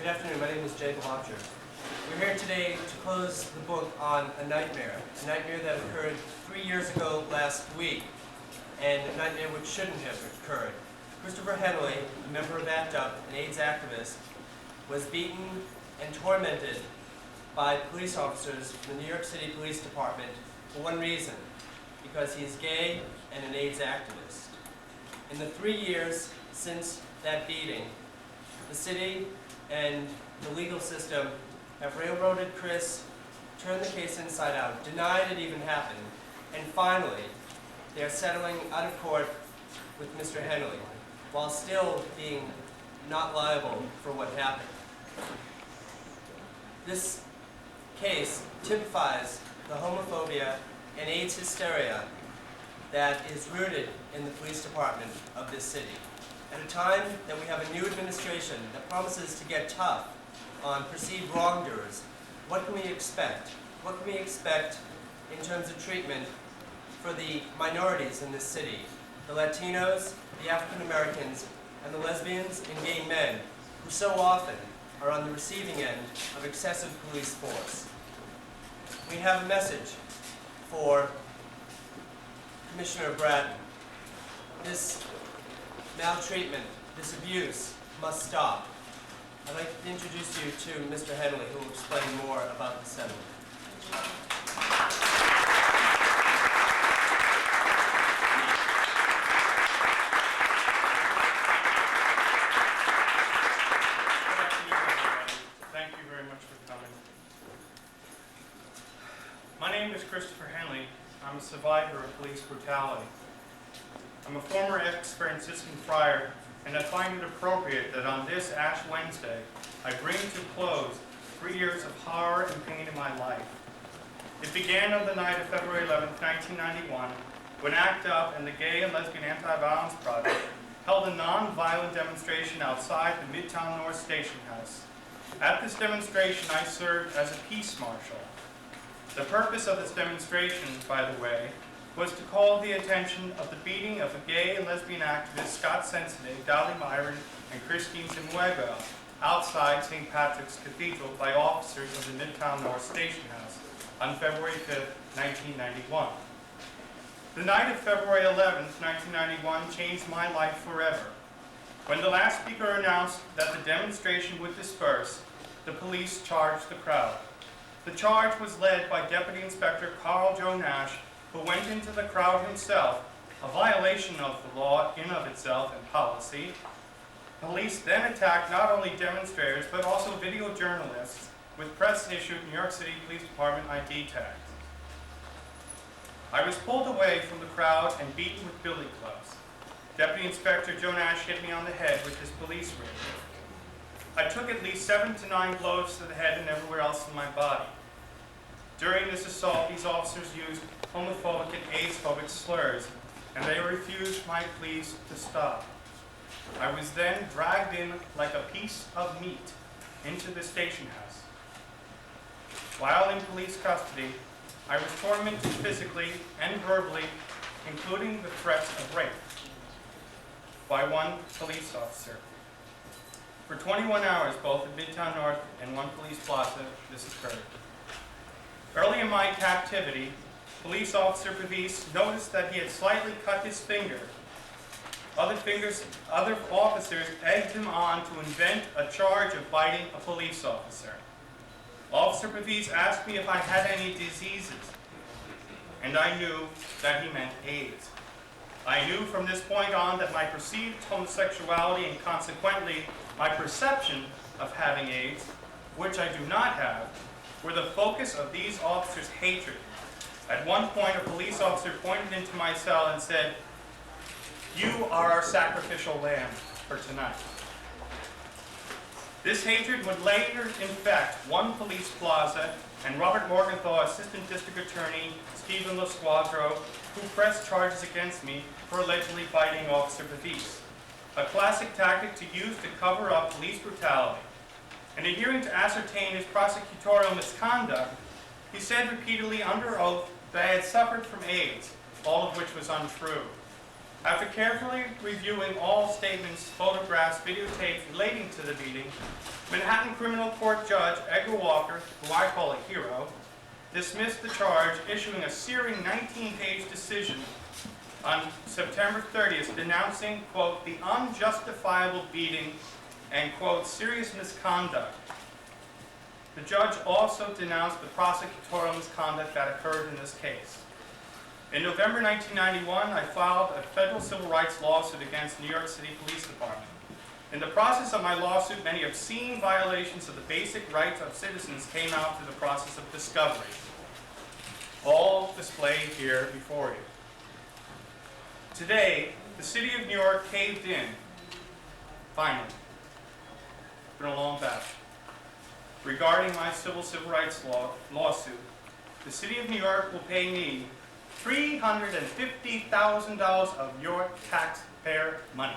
Good afternoon, my name is Jacob Opcher. We're here today to close the book on a nightmare that occurred 3 years ago last week, and a nightmare which shouldn't have occurred. Christopher Henley, a member of dept, an AIDS activist, was beaten and tormented by police officers in the New York City Police Department for one reason, because he is gay and an AIDS activist. In the 3 years since that beating, the city and the legal system have railroaded Chris, turned the case inside out, denied it even happened, and finally, they are settling out of court with Mr. Henley, while still being not liable for what happened. This case typifies the homophobia and AIDS hysteria that is rooted in the police department of this city. At a time that we have a new administration that promises to get tough on perceived wrongdoers, what can we expect? What can we expect in terms of treatment for the minorities in this city? The Latinos, the African Americans, and the lesbians and gay men who so often are on the receiving end of excessive police force. We have a message for Commissioner Bratton. This maltreatment, this abuse must stop. I'd like to introduce you to Mr. Henley, who will explain more about the settlement. Thank you very much for coming. My name is Christopher Henley. I'm a survivor of police brutality. I'm a former ex-Franciscan friar, and I find it appropriate that on this Ash Wednesday, I bring to close 3 years of horror and pain in my life. It began on the night of February 11, 1991, when dept and the Gay and Lesbian Anti-Violence Project held a non-violent demonstration outside the Midtown North Station House. At this demonstration, I served as a peace marshal. The purpose of this demonstration, by the way, was to call the attention of the beating of a gay and lesbian activist, Scott Sensitive, Dolly Myron, and Christine Zimuego outside St. Patrick's Cathedral by officers of the Midtown North Station House on February 5, 1991. The night of February 11, 1991 changed my life forever. When the last speaker announced that the demonstration would disperse, the police charged the crowd. The charge was led by Deputy Inspector Carl Joe Nash, who went into the crowd himself, a violation of the law in of itself and policy. Police then attacked not only demonstrators, but also video journalists with press-issued New York City Police Department ID tags. I was pulled away from the crowd and beaten with billy clubs. Deputy Inspector Joe Nash hit me on the head with his police razor. I took at least 7 to 9 blows to the head and everywhere else in my body. During this assault, these officers used homophobic and AIDS-phobic slurs, and they refused my pleas to stop. I was then dragged in like a piece of meat into the station house. While in police custody, I was tormented physically and verbally, including the threats of rape, by one police officer. For 21 hours, both at Midtown North and one police plaza, this occurred. Early in my captivity, Police Officer Pavis noticed that he had slightly cut his finger. Other officers egged him on to invent a charge of biting a police officer. Officer Pavis asked me if I had any diseases, and I knew that he meant AIDS. I knew from this point on that my perceived homosexuality and consequently my perception of having AIDS, which I do not have, were the focus of these officers' hatred. At one point, a police officer pointed into my cell and said, "You are our sacrificial lamb for tonight." This hatred would later infect one police plaza, and Robert Morgenthau, Assistant District Attorney Stephen LaSquadro, who pressed charges against me for allegedly biting Officer Pavis, a classic tactic to use to cover up police brutality. And in hearing to ascertain his prosecutorial misconduct, he said repeatedly under oath that I had suffered from AIDS, all of which was untrue. After carefully reviewing all statements, photographs, videotapes relating to the meeting, Manhattan Criminal Court Judge Edgar Walker, who I call a hero, dismissed the charge, issuing a searing 19-page decision on September 30th denouncing, quote, the unjustifiable beating and, quote, serious misconduct. The judge also denounced the prosecutorial misconduct that occurred in this case. In November 1991, I filed a federal civil rights lawsuit against New York City Police Department. In the process of my lawsuit, many obscene violations of the basic rights of citizens came out through the process of discovery, all displayed here before you. Today, the city of New York caved in, finally. It's been a long battle. Regarding my civil rights lawsuit, the city of New York will pay me $350,000 of your taxpayer money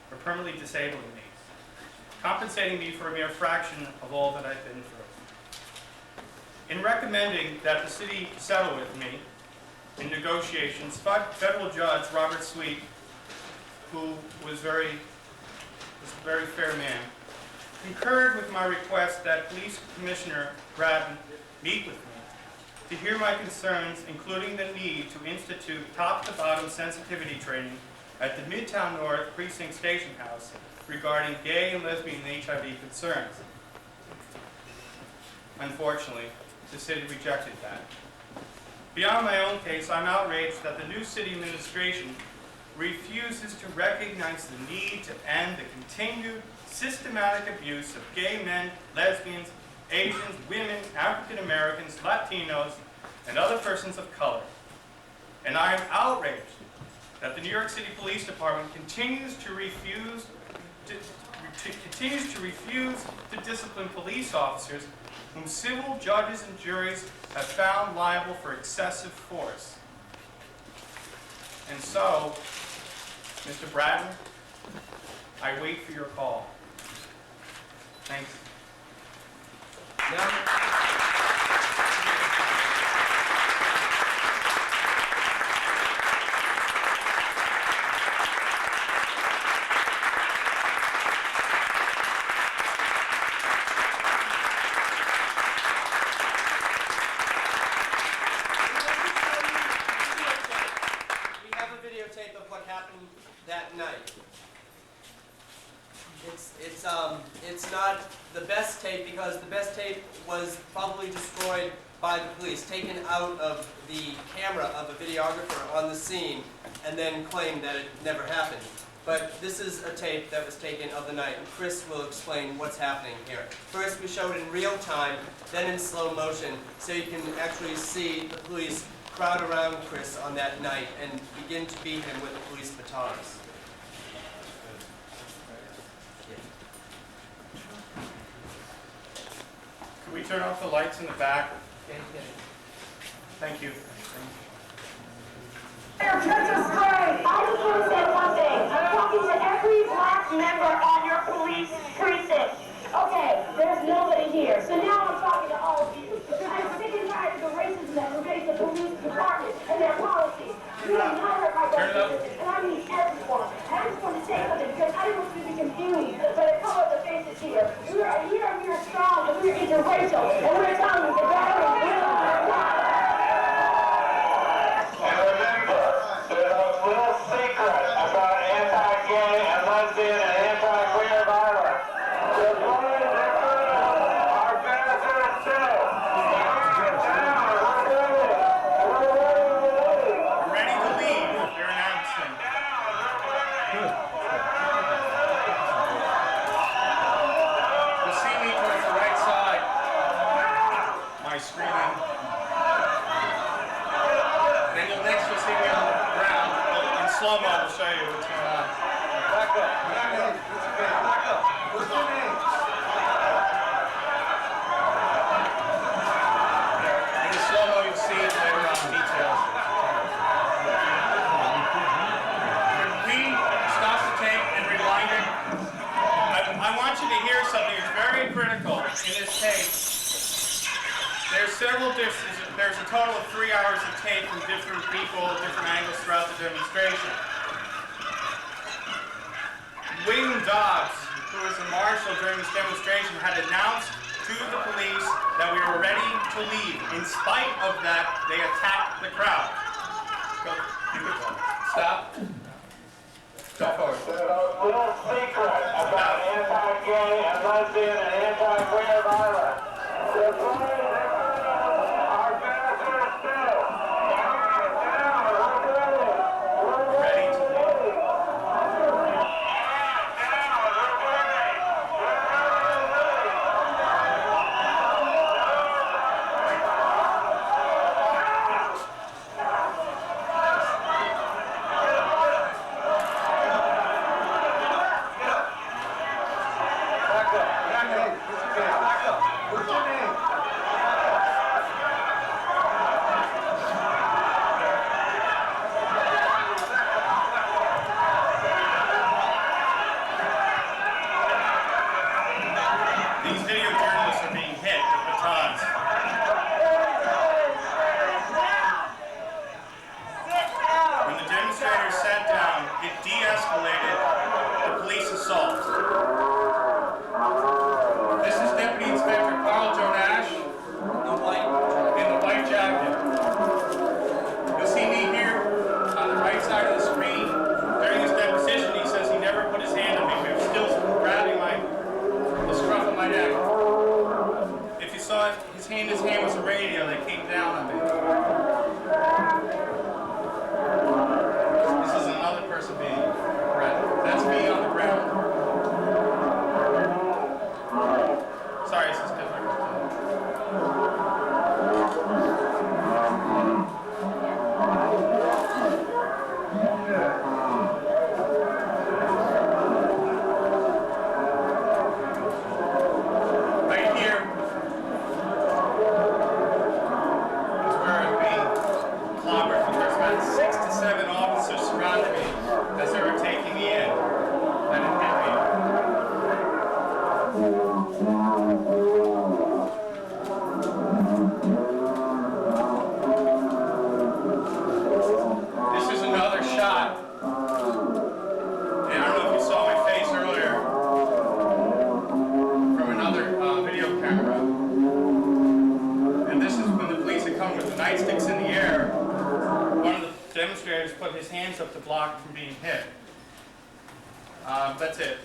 for permanently disabling me, compensating me for a mere fraction of all that I've been through. In recommending that the city settle with me in negotiations, federal judge Robert Sweet, who was a very fair man, concurred with my request that Police Commissioner Bratton meet with me to hear my concerns, including the need to institute top-to-bottom sensitivity training at the Midtown North Precinct Station House regarding gay and lesbian and HIV concerns. Unfortunately, the city rejected that. Beyond my own case, I'm outraged that the new city administration refuses to recognize the need to end the continued systematic abuse of gay men, lesbians, Asians, women, African Americans, Latinos, and other persons of color. And I am outraged that the New York City Police Department continues to refuse to discipline police officers whom civil judges and juries have found liable for excessive force. And so, Mr. Bratton, I wait for your call. Thanks. We have a videotape of what happened that night. It's not the best tape because the best tape was probably destroyed by the police, taken out of the camera of a videographer on the scene, and then claimed that it never happened. But this is a tape that was taken of the night, and Chris will explain what's happening here. First, we showed it in real time, then in slow motion, so you can actually see the police crowd around Chris on that night and begin to beat him with the police batons. Can we turn off the lights in the back? Thank you. I just want to say one thing. I'm talking to every black member on your police precinct. Okay, there's nobody here. So now I'm talking to all of you. I'm sick and tired of the racism that pervades the police department and their policies. You have not hurt my reputation, and I mean everyone. I just want to say something because I don't want you to be confused by the color of the faces here. We are here and we are strong and we are interracial and we're telling you the gathering will not stop. And remember, there's a little secret about anti-gay and lesbian and anti-queer violence. There's one in our benefit too. We're ready to leave. They're announcing. You'll see me towards the right side. My screaming. Then next you'll see me on the ground. In slow-mo, I'll show you what's going on. Back up. What's your name? In the slow-mo, you'll see later on details. When we stop the tape and rewind it, I want you to hear something that's very critical in this tape. There's there's a total of 3 hours of tape from different people, different angles throughout the demonstration. William Dobbs, who was a marshal during this demonstration, had announced to the police that we were ready to leave. In spite of that, they attacked the crowd. Go. You could stop. Go forward. There's a little secret about anti-gay and lesbian and anti-queer violence. The police are faster still. Ready to leave. These video journalists are being hit with batons. When the demonstrators sat down, it de-escalated the police assault. This is Deputy Inspector Carl Jonash in the white jacket. You'll see me here on the right side of the screen. During his deposition, he says he never put his hand on me. He was still grabbing the scruff of my neck. If you saw his hand was a radio that came down on me. This is another person being arrested. That's me on the ground. Sorry, this is different. Right here is where I'm being clobbered. There's about 6 to 7 officers surrounding me as they were taking me in. I didn't hit me. This is another shot. And I don't know if you saw my face earlier from another video camera. And this is when the police had come with the nightsticks in the air. One of the demonstrators put his hands up to block from being hit. That's it.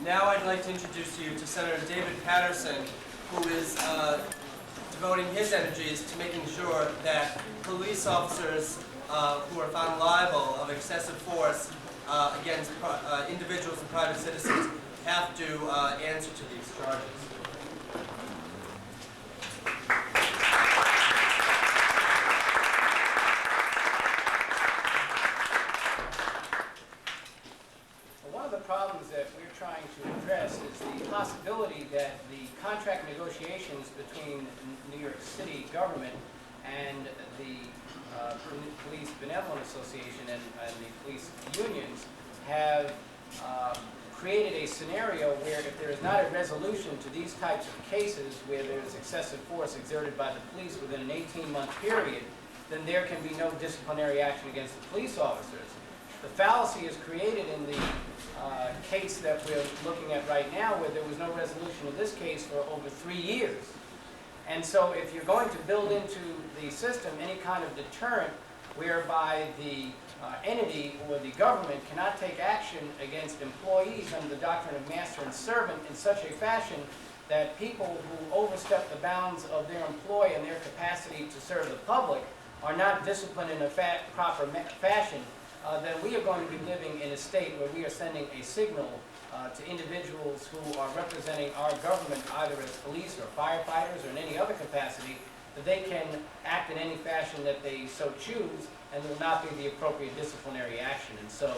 Now I'd like to introduce you to Senator David Patterson, who is devoting his energies to making sure that police officers who are found liable of excessive force against individuals and private citizens have to answer to these charges. One of the problems that we're trying to address is the possibility that the contract negotiations between New York City government and the Police Benevolent Association and the police unions have created a scenario where if there is not a resolution to these types of cases where there's excessive force exerted by the police within an 18-month period, then there can be no disciplinary action against the police officers. The fallacy is created in the case that we're looking at right now, where there was no resolution of this case for over 3 years. And so if you're going to build into the system any kind of deterrent whereby the entity or the government cannot take action against employees under the doctrine of master and servant in such a fashion that people who overstep the bounds of their employ and their capacity to serve the public are not disciplined in a proper fashion, then we are going to be living in a state where we are sending a signal to individuals who are representing our government either as police or firefighters or in any other capacity, that they can act in any fashion that they so choose and will not be the appropriate disciplinary action. And so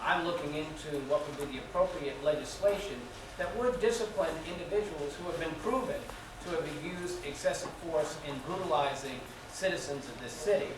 I'm looking into what would be the appropriate legislation that would discipline individuals who have been proven to have used excessive force in brutalizing citizens of this city.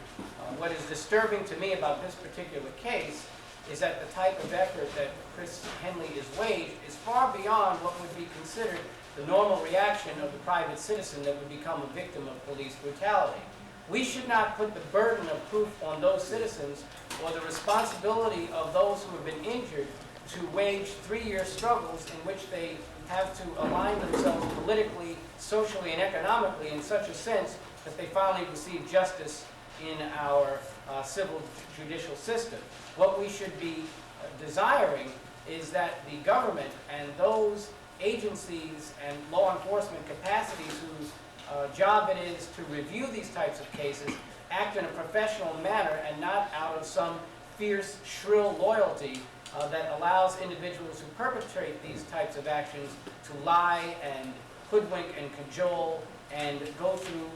What is disturbing to me about this particular case is that the type of effort that Chris Henley is waged is far beyond what would be considered the normal reaction of the private citizen that would become a victim of police brutality. We should not put the burden of proof on those citizens or the responsibility of those who have been injured to wage 3-year struggles in which they have to align themselves politically, socially, and economically in such a sense that they finally receive justice in our civil judicial system. What we should be desiring is that the government and those agencies and law enforcement capacities whose job it is to review these types of cases act in a professional manner and not out of some fierce, shrill loyalty that allows individuals who perpetrate these types of actions to lie and hoodwink and cajole and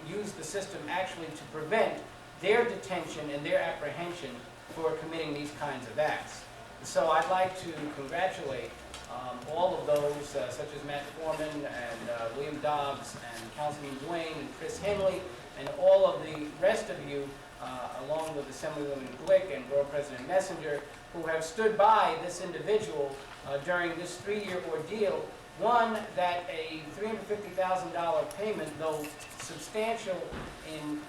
use the system actually to prevent their detention and their apprehension for committing these kinds of acts. So I'd like to congratulate all of those, such as Matt Foreman and William Dobbs and Councilman Duane and Chris Henley and all of the rest of you, along with Assemblywoman Glick and Borough President Messenger, who have stood by this individual during this 3-year ordeal. One, that a $350,000 payment, though substantial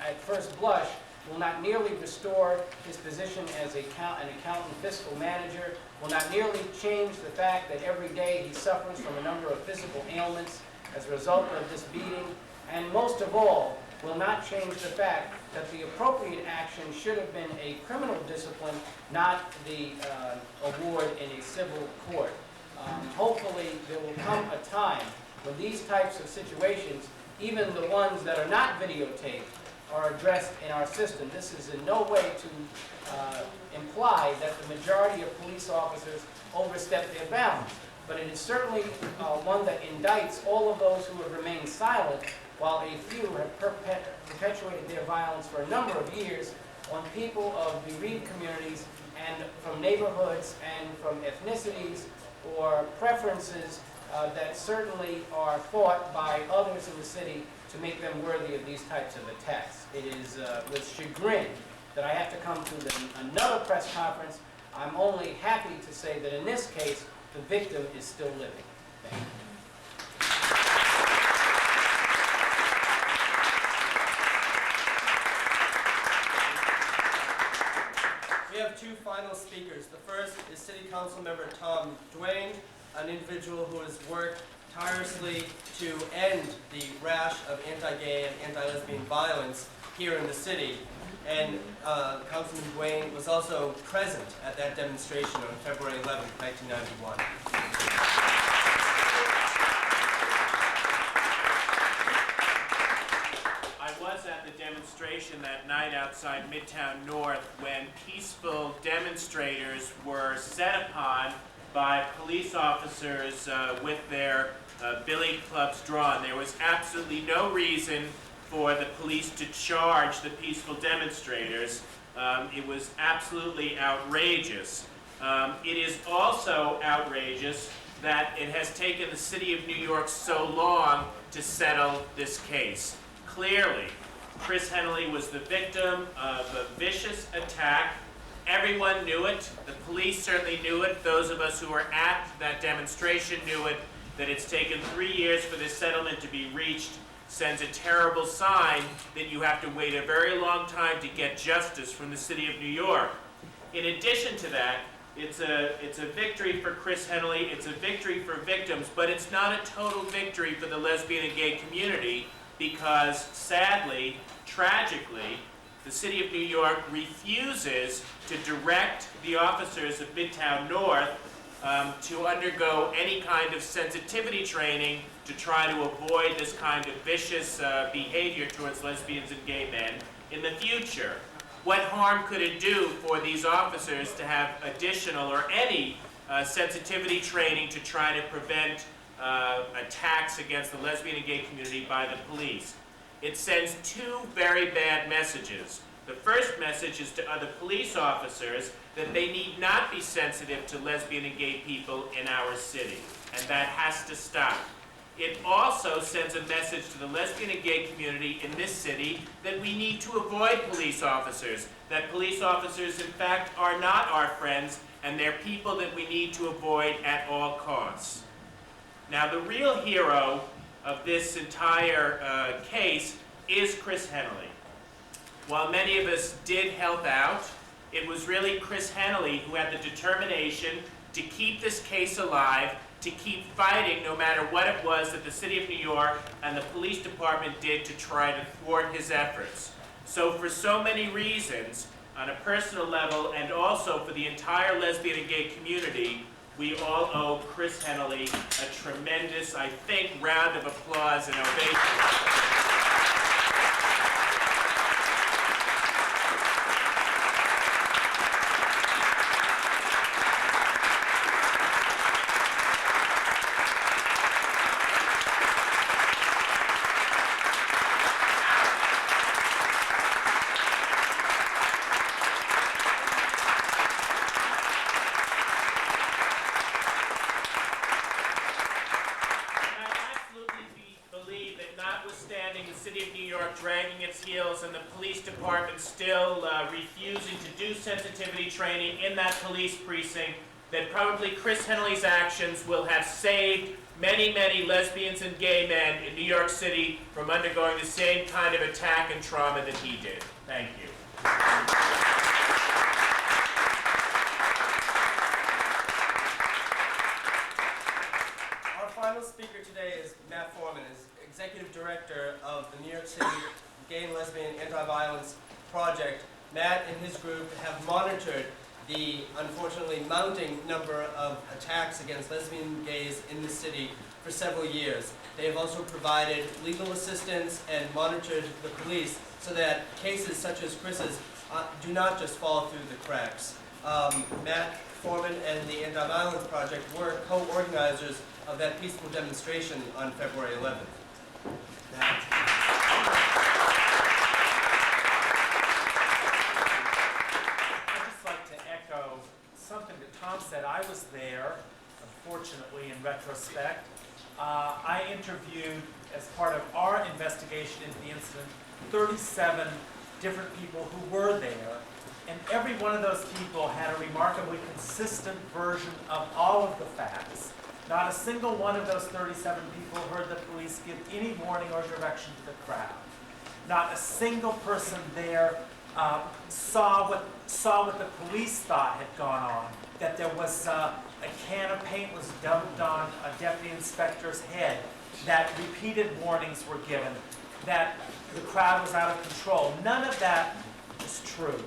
at first blush, will not nearly restore his position as an accountant fiscal manager, will not nearly change the fact that every day he suffers from a number of physical ailments as a result of this beating, and most of all, will not change the fact that the appropriate action should have been a criminal discipline, not the award in a civil court. Hopefully, there will come a time when these types of situations, even the ones that are not videotaped, are addressed in our system. This is in no way to imply that the majority of police officers overstep their bounds, but it is certainly one that indicts all of those who have remained silent while a few have perpetuated their violence for a number of years on people of bereaved communities and from neighborhoods and from ethnicities or preferences that certainly are thought by others in the city to make them worthy of these types of attacks. It is with chagrin that I have to come to another press conference. I'm only happy to say that in this case, the victim is still living. Thank you. We have two final speakers. The first is City Council Member Tom Duane, an individual who has worked tirelessly to end the rash of anti-gay and anti-lesbian violence here in the city. And Councilman Duane was also present at that demonstration on February 11, 1991. I was at the demonstration that night outside Midtown North when peaceful demonstrators were set upon by police officers with their billy clubs drawn. There was absolutely no reason for the police to charge the peaceful demonstrators. It was absolutely outrageous. It is also outrageous that it has taken the city of New York so long to settle this case. Clearly, Chris Henley was the victim of a vicious attack. Everyone knew it. The police certainly knew it. Those of us who were at that demonstration knew it. That it's taken 3 years for this settlement to be reached sends a terrible sign that you have to wait a very long time to get justice from the city of New York. In addition to that, it's a victory for Chris Henley, it's a victory for victims, but it's not a total victory for the lesbian and gay community because, sadly, tragically, the city of New York refuses to direct the officers of Midtown North to undergo any kind of sensitivity training to try to avoid this kind of vicious behavior towards lesbians and gay men in the future. What harm could it do for these officers to have additional or any sensitivity training to try to prevent attacks against the lesbian and gay community by the police? It sends two very bad messages. The first message is to other police officers that they need not be sensitive to lesbian and gay people in our city, and that has to stop. It also sends a message to the lesbian and gay community in this city that we need to avoid police officers, that police officers, in fact, are not our friends, and they're people that we need to avoid at all costs. Now, the real hero of this entire case is Chris Hennelly. While many of us did help out, it was really Chris Hennelly who had the determination to keep this case alive, to keep fighting no matter what it was that the City of New York and the police department did to try to thwart his efforts. So for so many reasons, on a personal level and also for the entire lesbian and gay community, we all owe Chris Hennelly a tremendous, I think, round of applause and ovation. Dragging its heels and the police department still refusing to do sensitivity training in that police precinct, that probably Chris Hennelly's actions will have saved many, many lesbians and gay men in New York City from undergoing the same kind of attack and trauma that he did. Thank you. Our final speaker today is Matt Foreman, is Executive Director of the New York City Gay and Lesbian Anti-Violence Project. Matt and his group have monitored the unfortunately mounting number of attacks against lesbian and gays in the city for several years. They have also provided legal assistance and monitored the police so that cases such as Chris's do not just fall through the cracks. Matt Foreman and the Anti-Violence Project were co-organizers of that peaceful demonstration on February 11th. Matt. I'd just like to echo something that Tom said. I was there, unfortunately, in retrospect. I interviewed, as part of our investigation into the incident, 37 different people who were there, and every one of those people had a remarkably consistent version of all of the facts. Not a single one of those 37 people heard the police give any warning or direction to the crowd. Not a single person there saw what the police thought had gone on, that there was a can of paint was dumped on a deputy inspector's head, that repeated warnings were given, that the crowd was out of control. None of that is true.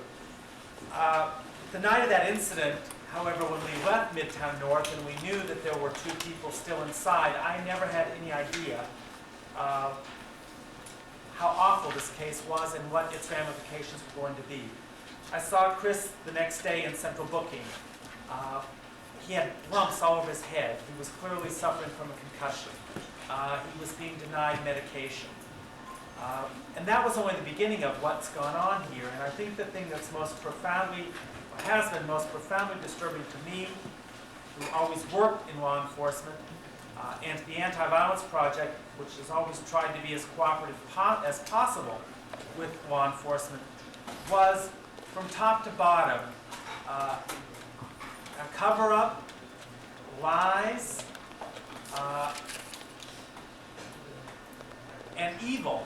The night of that incident, however, when we left Midtown North and we knew that there were 2 people still inside, I never had any idea how awful this case was and what its ramifications were going to be. I saw Chris the next day in central booking. He had lumps all over his head. He was clearly suffering from a concussion. He was being denied medication. And that was only the beginning of what's gone on here. And I think the thing that's most profoundly, or has been most profoundly disturbing to me, who always worked in law enforcement, and the Anti-Violence Project, which has always tried to be as cooperative as possible with law enforcement, was from top to bottom a cover-up, lies, and evil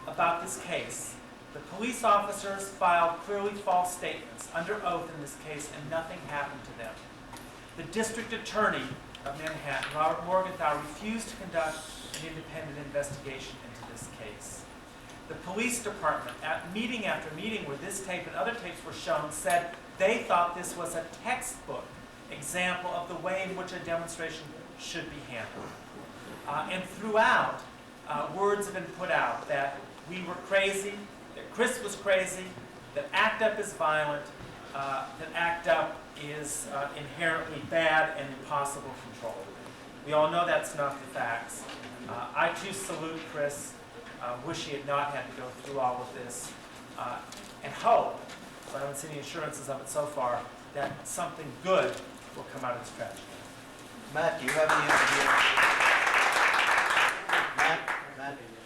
about this case. The police officers filed clearly false statements under oath in this case, and nothing happened to them. The district attorney of Manhattan, Robert Morgenthau, refused to conduct an independent investigation into this case. The police department, at meeting after meeting where this tape and other tapes were shown, said they thought this was a textbook example of the way in which a demonstration should be handled. And throughout, words have been put out that we were crazy, that Chris was crazy, that ACT UP is violent, that ACT UP is inherently bad and impossible to control. We all know that's not the facts. I too salute Chris, wish he had not had to go through all of this, and hope, so I haven't seen any assurances of it so far, that something good will come out of this tragedy. Matt, do you have any idea? Matt?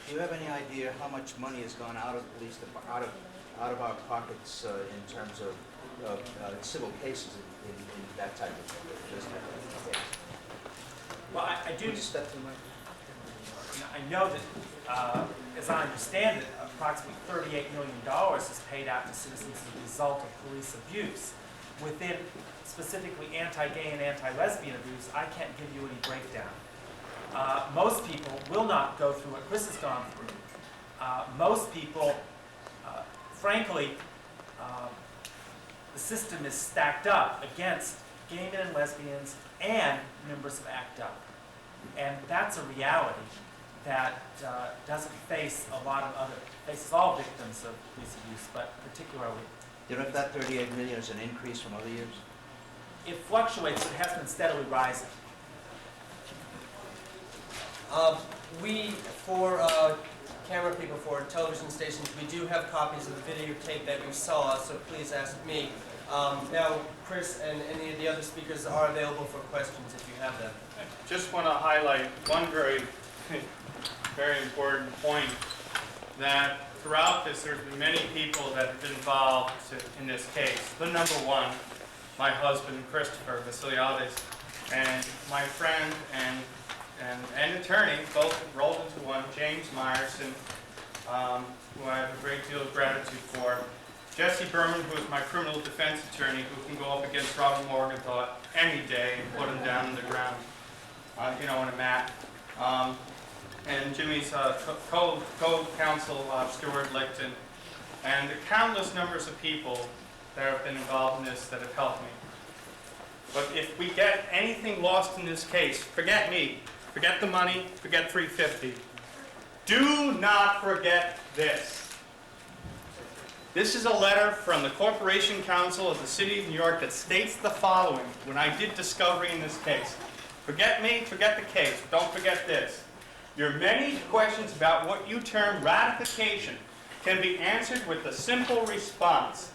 Do you have any idea how much money has gone out of the police department, out of our pockets in terms of civil cases in that type of this type of case? Well, I do. Would you step to the mic? I know that, as I understand it, approximately $38 million is paid out to citizens as a result of police abuse. Within specifically anti-gay and anti-lesbian abuse, I can't give you any breakdown. Most people will not go through what Chris has gone through. Most people, frankly, the system is stacked up against gay men and lesbians and members of ACT UP. And that's a reality that doesn't face faces all victims of police abuse, but particularly. You know if that 38 million is an increase from other years? It fluctuates, it has been steadily rising. For camera people, for television stations, we do have copies of the videotape that you saw, so please ask me. Now, Chris and any of the other speakers are available for questions if you have them. I just want to highlight one very important point, that throughout this there's been many people that have been involved in this case. The number one, my husband, Christopher Vasiliades, and my friend and attorney, both rolled into one, James Myerson, who I have a great deal of gratitude for. Jesse Berman, who is my criminal defense attorney, who can go up against Robert Morgenthau any day and put him down on the ground, in a mat. And Jimmy's co-counsel, Stuart Licton, and the countless numbers of people that have been involved in this that have helped me. But if we get anything lost in this case, forget me, forget the money, forget 350. Do not forget this. This is a letter from the Corporation Counsel of the City of New York that states the following when I did discovery in this case. Forget me, forget the case, don't forget this. Your many questions about what you term ratification can be answered with a simple response.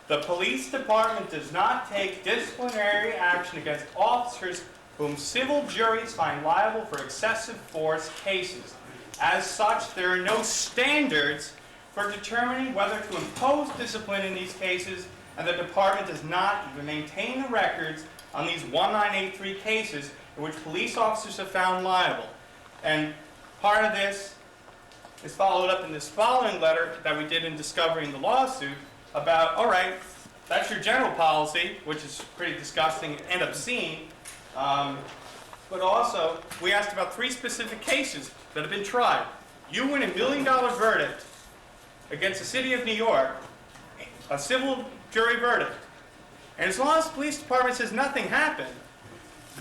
The police department does not take disciplinary action against officers whom civil juries find liable for excessive force cases. As such, there are no standards for determining whether to impose discipline in these cases, and the department does not even maintain the records on these 1983 cases in which police officers have found liable. And part of this is followed up in this following letter that we did in discovering the lawsuit about, all right, that's your general policy, which is pretty disgusting and obscene, but also we asked about 3 specific cases that have been tried. You win $1 million verdict against the City of New York, a civil jury verdict, and as long as the police department says nothing happened,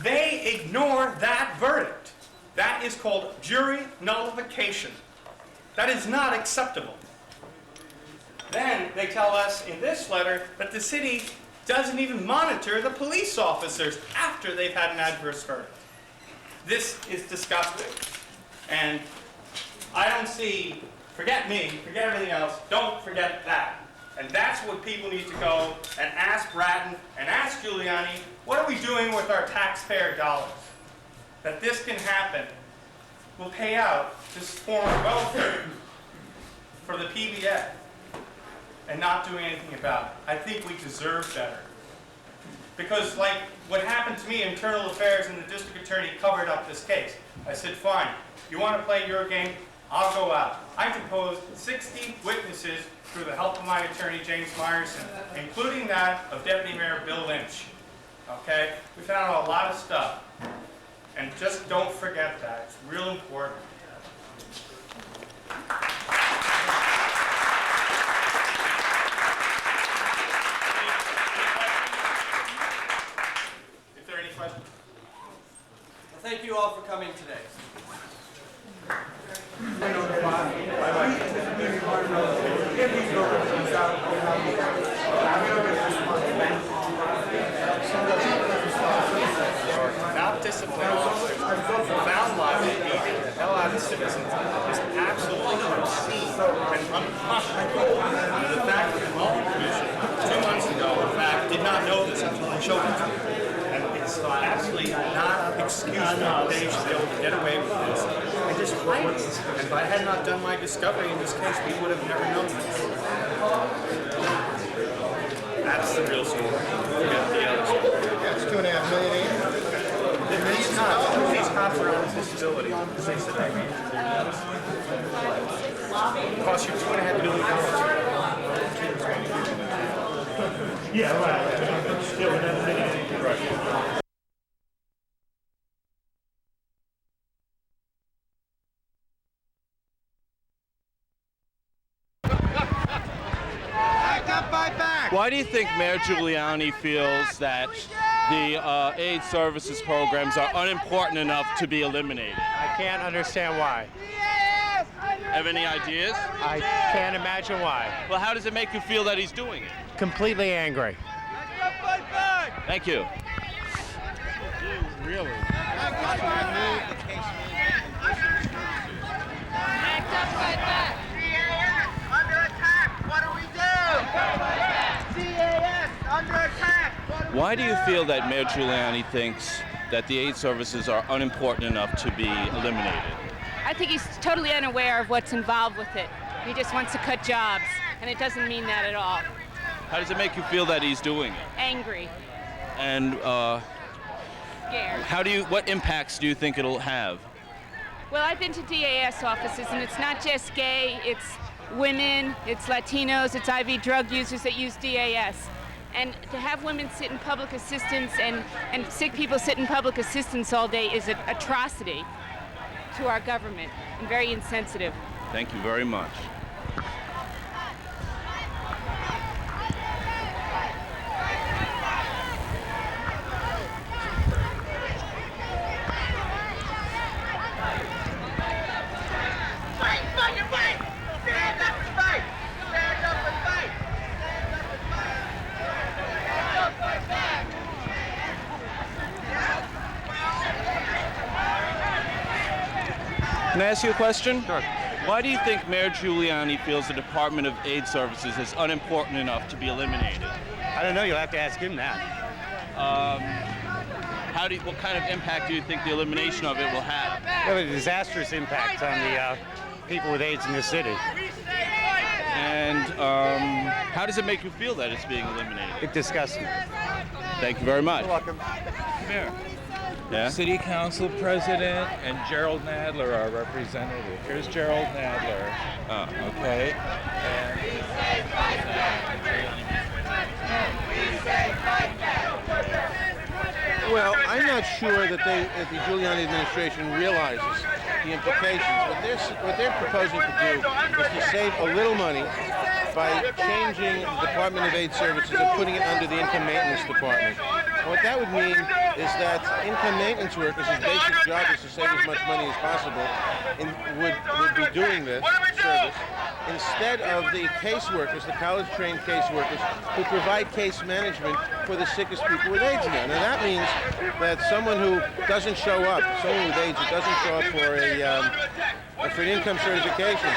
they ignore that verdict. That is called jury nullification. That is not acceptable. Then they tell us in this letter that the city doesn't even monitor the police officers after they've had an adverse verdict. This is disgusting. And I don't see, forget me, forget everything else, don't forget that. And that's what people need to go and ask Bratton and ask Giuliani, what are we doing with our taxpayer dollars? That this can happen. We'll pay out this form of welfare for the PBA and not doing anything about it. I think we deserve better. Because like what happened to me, Internal Affairs and the district attorney covered up this case. I said, fine, you want to play your game? I'll go out. I deposed 60 witnesses through the help of my attorney, James Myerson, including that of Deputy Mayor Bill Lynch. Okay? We found out a lot of stuff. And just don't forget that. It's real important. If there are any questions. Well, thank you all for coming today. Not disciplined officers found liable beating the hell out of citizens is absolutely obscene and unconscionable. The fact that the Mullen Commission 2 months ago, in fact, did not know this until the children did. And it's absolutely not excusable that they should be able to get away with this and just hiding. And if I had not done my discovery in this case, we would have never known this. That's the real story. Forget the other story. That's $2.5 million. These cops are on disability. They said that. It costs you $2.5 million. Yeah, right. Yeah, we're not taking anything. Right. Why do you think Mayor Giuliani feels that the AIDS services programs are unimportant enough to be eliminated? I can't understand why. Have any ideas? I can't imagine why. Well, how does it make you feel that he's doing it? Completely angry. Thank you. Really? Why do you feel that Mayor Giuliani thinks that the AIDS services are unimportant enough to be eliminated? I think he's totally unaware of what's involved with it. He just wants to cut jobs, and it doesn't mean that at all. How does it make you feel that he's doing it? Angry. And Scared. what impacts do you think it'll have? Well, I've been to DAS offices, and it's not just gay, it's women, it's Latinos, it's IV drug users that use DAS. And to have women sit in public assistance and sick people sit in public assistance all day is an atrocity to our government and very insensitive. Thank you very much. Can I ask you a question? Sure. Why do you think Mayor Giuliani feels the Department of AIDS Services is unimportant enough to be eliminated? I don't know. You'll have to ask him that. What kind of impact do you think the elimination of it will have? Well, a disastrous impact on the people with AIDS in the city. And how does it make you feel that it's being eliminated? It disgusts me. Thank you very much. You're welcome. Mayor, Yeah? City Council President and Gerald Nadler are represented. Here's Gerald Nadler. Okay. Well, I'm not sure that the Giuliani administration realizes the implications. What they're proposing to do is to save a little money by changing the Department of AIDS Services and putting it under the Income Maintenance Department. And what that would mean is that income maintenance workers, whose basic job is to save as much money as possible, would be doing this service instead of the caseworkers, the college-trained caseworkers, who provide case management for the sickest people with AIDS now. Now that means that someone who doesn't show up, someone with AIDS who doesn't show up for an income certification,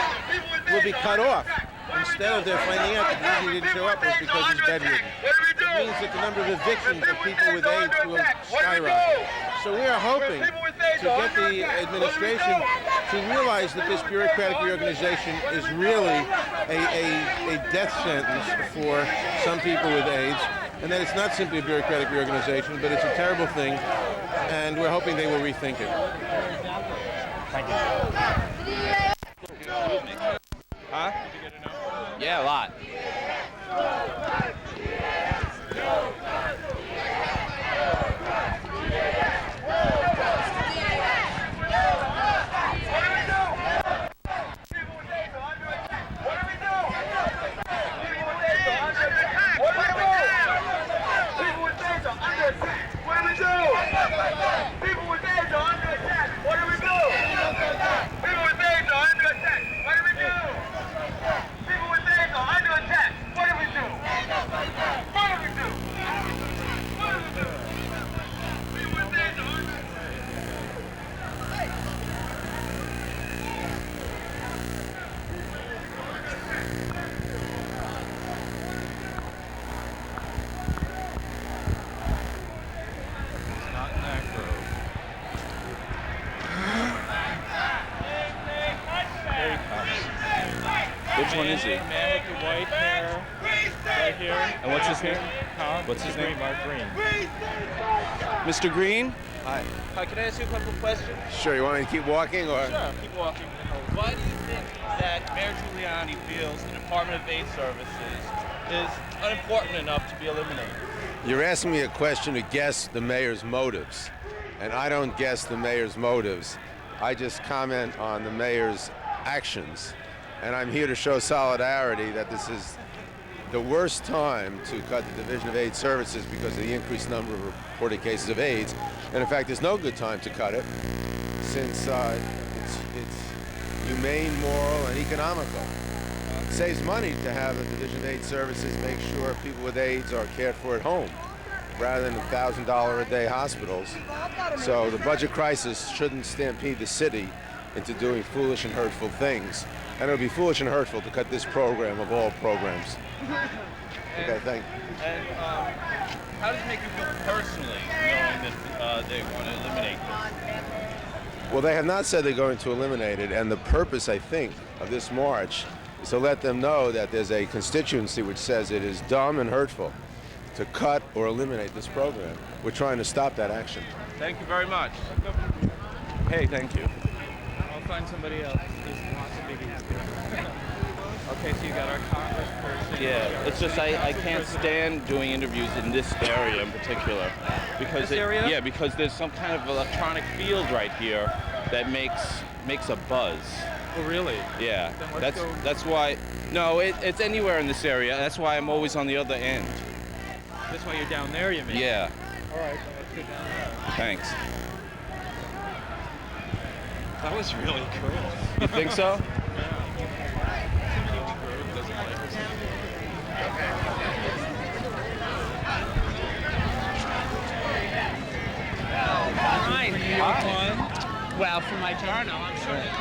will be cut off. Instead of their finding out that the reason he didn't show up was because he's bedridden. It means that the number of evictions of people with AIDS will skyrocket. So we are hoping to get the administration to realize that this bureaucratic reorganization is really a death sentence for some people with AIDS, and that it's not simply a bureaucratic reorganization, but it's a terrible thing, and we're hoping they will rethink it. Thank you. Huh? Yeah, a lot. People with AIDS are under attack. What do we do? People with AIDS are under attack. Which one is he? Man with the white hair, right here. And what's his name? Huh? What's his name? Mark Green. Mr. Green? Hi. Hi, can I ask you a couple of questions? Sure, you want me to keep walking or? Sure, keep walking. Why do you think that Mayor Giuliani feels the Department of Aid Services is unimportant enough to be eliminated? You're asking me a question to guess the mayor's motives, and I don't guess the mayor's motives. I just comment on the mayor's actions, and I'm here to show solidarity that this is the worst time to cut the Division of Aid Services because of the increased number of reported cases of AIDS. And in fact, there's no good time to cut it since it's humane, moral, and economical. It saves money to have a Division of Aid Services make sure people with AIDS are cared for at home rather than $1,000 a day hospitals. So the budget crisis shouldn't stampede the city into doing foolish and hurtful things. And it would be foolish and hurtful to cut this program of all programs. Okay, thank you. And how does it make you feel personally, knowing that they want to eliminate this? Well, they have not said they're going to eliminate it, and the purpose, I think, of this march is to let them know that there's a constituency which says it is dumb and hurtful to cut or eliminate this program. We're trying to stop that action. Thank you very much. Hey, thank you. I'll find somebody else who wants to be happy. Okay, so you got our congressperson. Yeah, it's just I can't stand doing interviews in this area in particular because area? Because there's some kind of electronic field right here that makes a buzz. Oh, really? Yeah, Then let's go. that's why. No, it's anywhere in this area. That's why I'm always on the other end. That's why you're down there, you mean? Yeah. All right, then let's go down there. Thanks. That was really cool. You think so? Hi. Well, for my journal, I'm sure that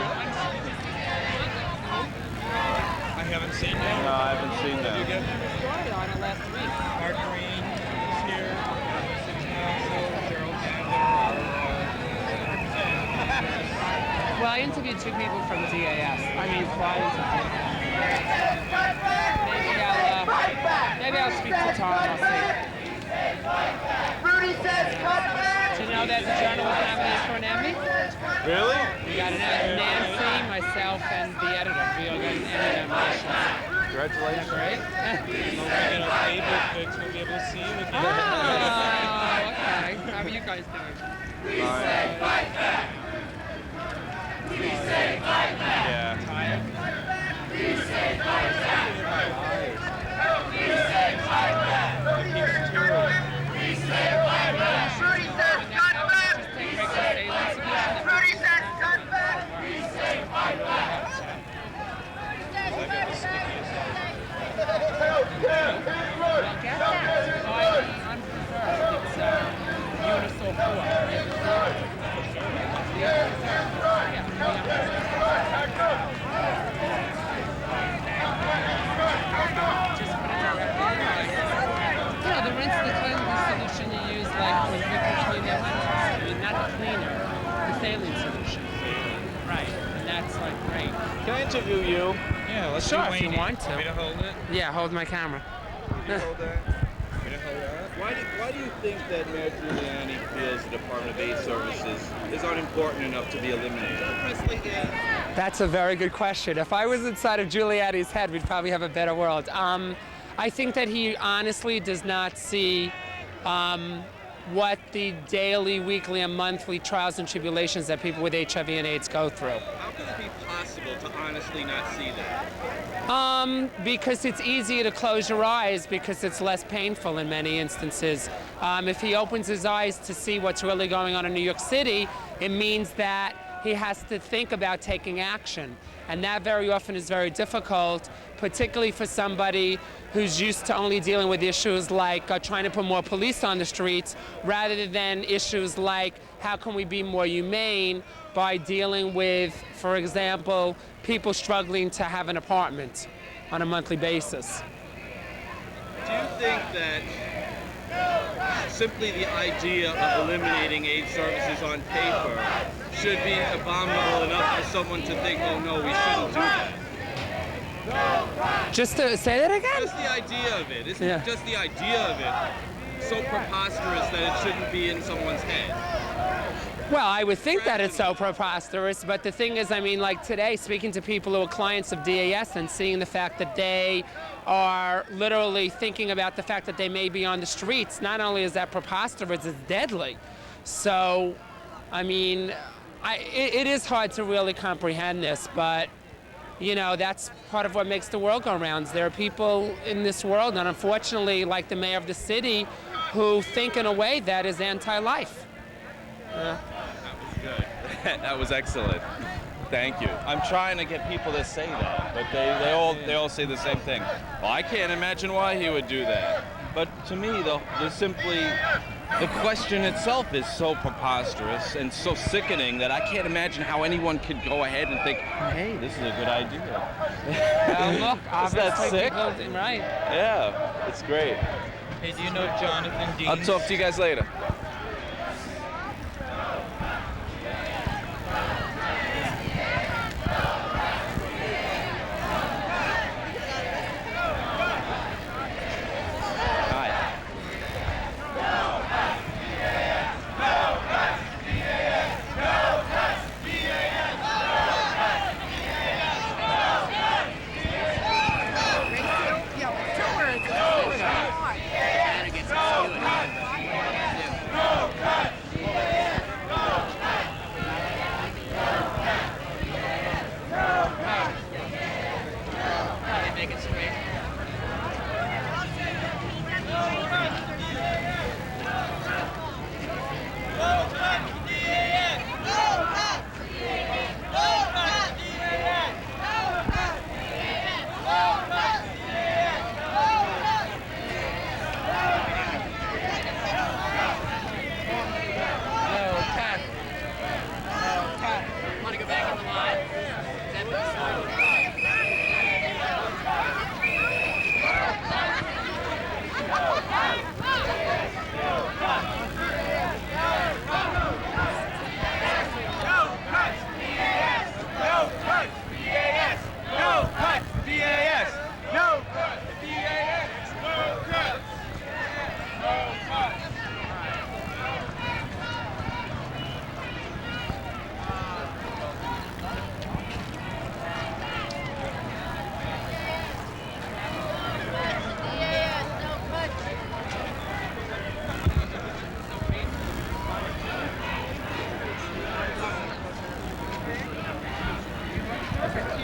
I haven't seen No, that. I haven't seen you that. get started on it last week. Mark Green is here. City Council, Gerald Handler. Well, I interviewed two people from DAS. I mean, flyers of maybe I'll speak to Tom. I'll see. Rudy says cut back! Do you know that the journal was nominated for an Emmy? Really? We got Nancy, myself, and the editor. We all got an Emmy nomination. Congratulations. Great. When we get our Facebook fix, we'll be able to see you again. Oh, okay. How are you guys doing? Yeah. Tired? Rudy says cut back! Rudy says cut back! The rinse the cleanser solution you use like when people clean their lentils. I mean, not the cleaner, the saline solution. Right, and that's like great. Can I interview you? Yeah, let's Sure, do if you Wayne. want to. Want me to hold it? Yeah, hold my camera. Hold that. Want me to hold that? Why do you think that Mayor Giuliani feels the Department of Aid Services is unimportant enough to be eliminated? That's a very good question. If I was inside of Giuliani's head, we'd probably have a better world. I think that he honestly does not see what the daily, weekly, and monthly trials and tribulations that people with HIV and AIDS go through. How can it be possible to honestly not see that? Because it's easier to close your eyes because it's less painful in many instances. If he opens his eyes to see what's really going on in New York City, it means that he has to think about taking action. And that very often is very difficult, particularly for somebody who's used to only dealing with issues like trying to put more police on the streets, rather than issues like how can we be more humane by dealing with, for example, people struggling to have an apartment on a monthly basis. Do you think that simply the idea of eliminating aid services on paper should be abominable enough for someone to think, oh no, we shouldn't do that? Just to say that again? Just the idea of it. Isn't Yeah. just the idea of it so preposterous that it shouldn't be in someone's head? Well, I would think that it's so preposterous, but the thing is, I mean, like today, speaking to people who are clients of DAS and seeing the fact that they are literally thinking about the fact that they may be on the streets, not only is that preposterous, it's deadly. So, I mean, it is hard to really comprehend this, but, you know, that's part of what makes the world go round. There are people in this world, and unfortunately, like the mayor of the city, who think in a way that is anti-life. That was good. That was excellent. Thank you. I'm trying to get people to say that, but they all say the same thing. Well, I can't imagine why he would do that. But to me, the question itself is so preposterous and so sickening that I can't imagine how anyone could go ahead and think, hey, this is a good idea. Well, look, Is that obviously sick? people- right. Yeah, it's great. Hey, do you know Jonathan Dean? I'll talk to you guys later.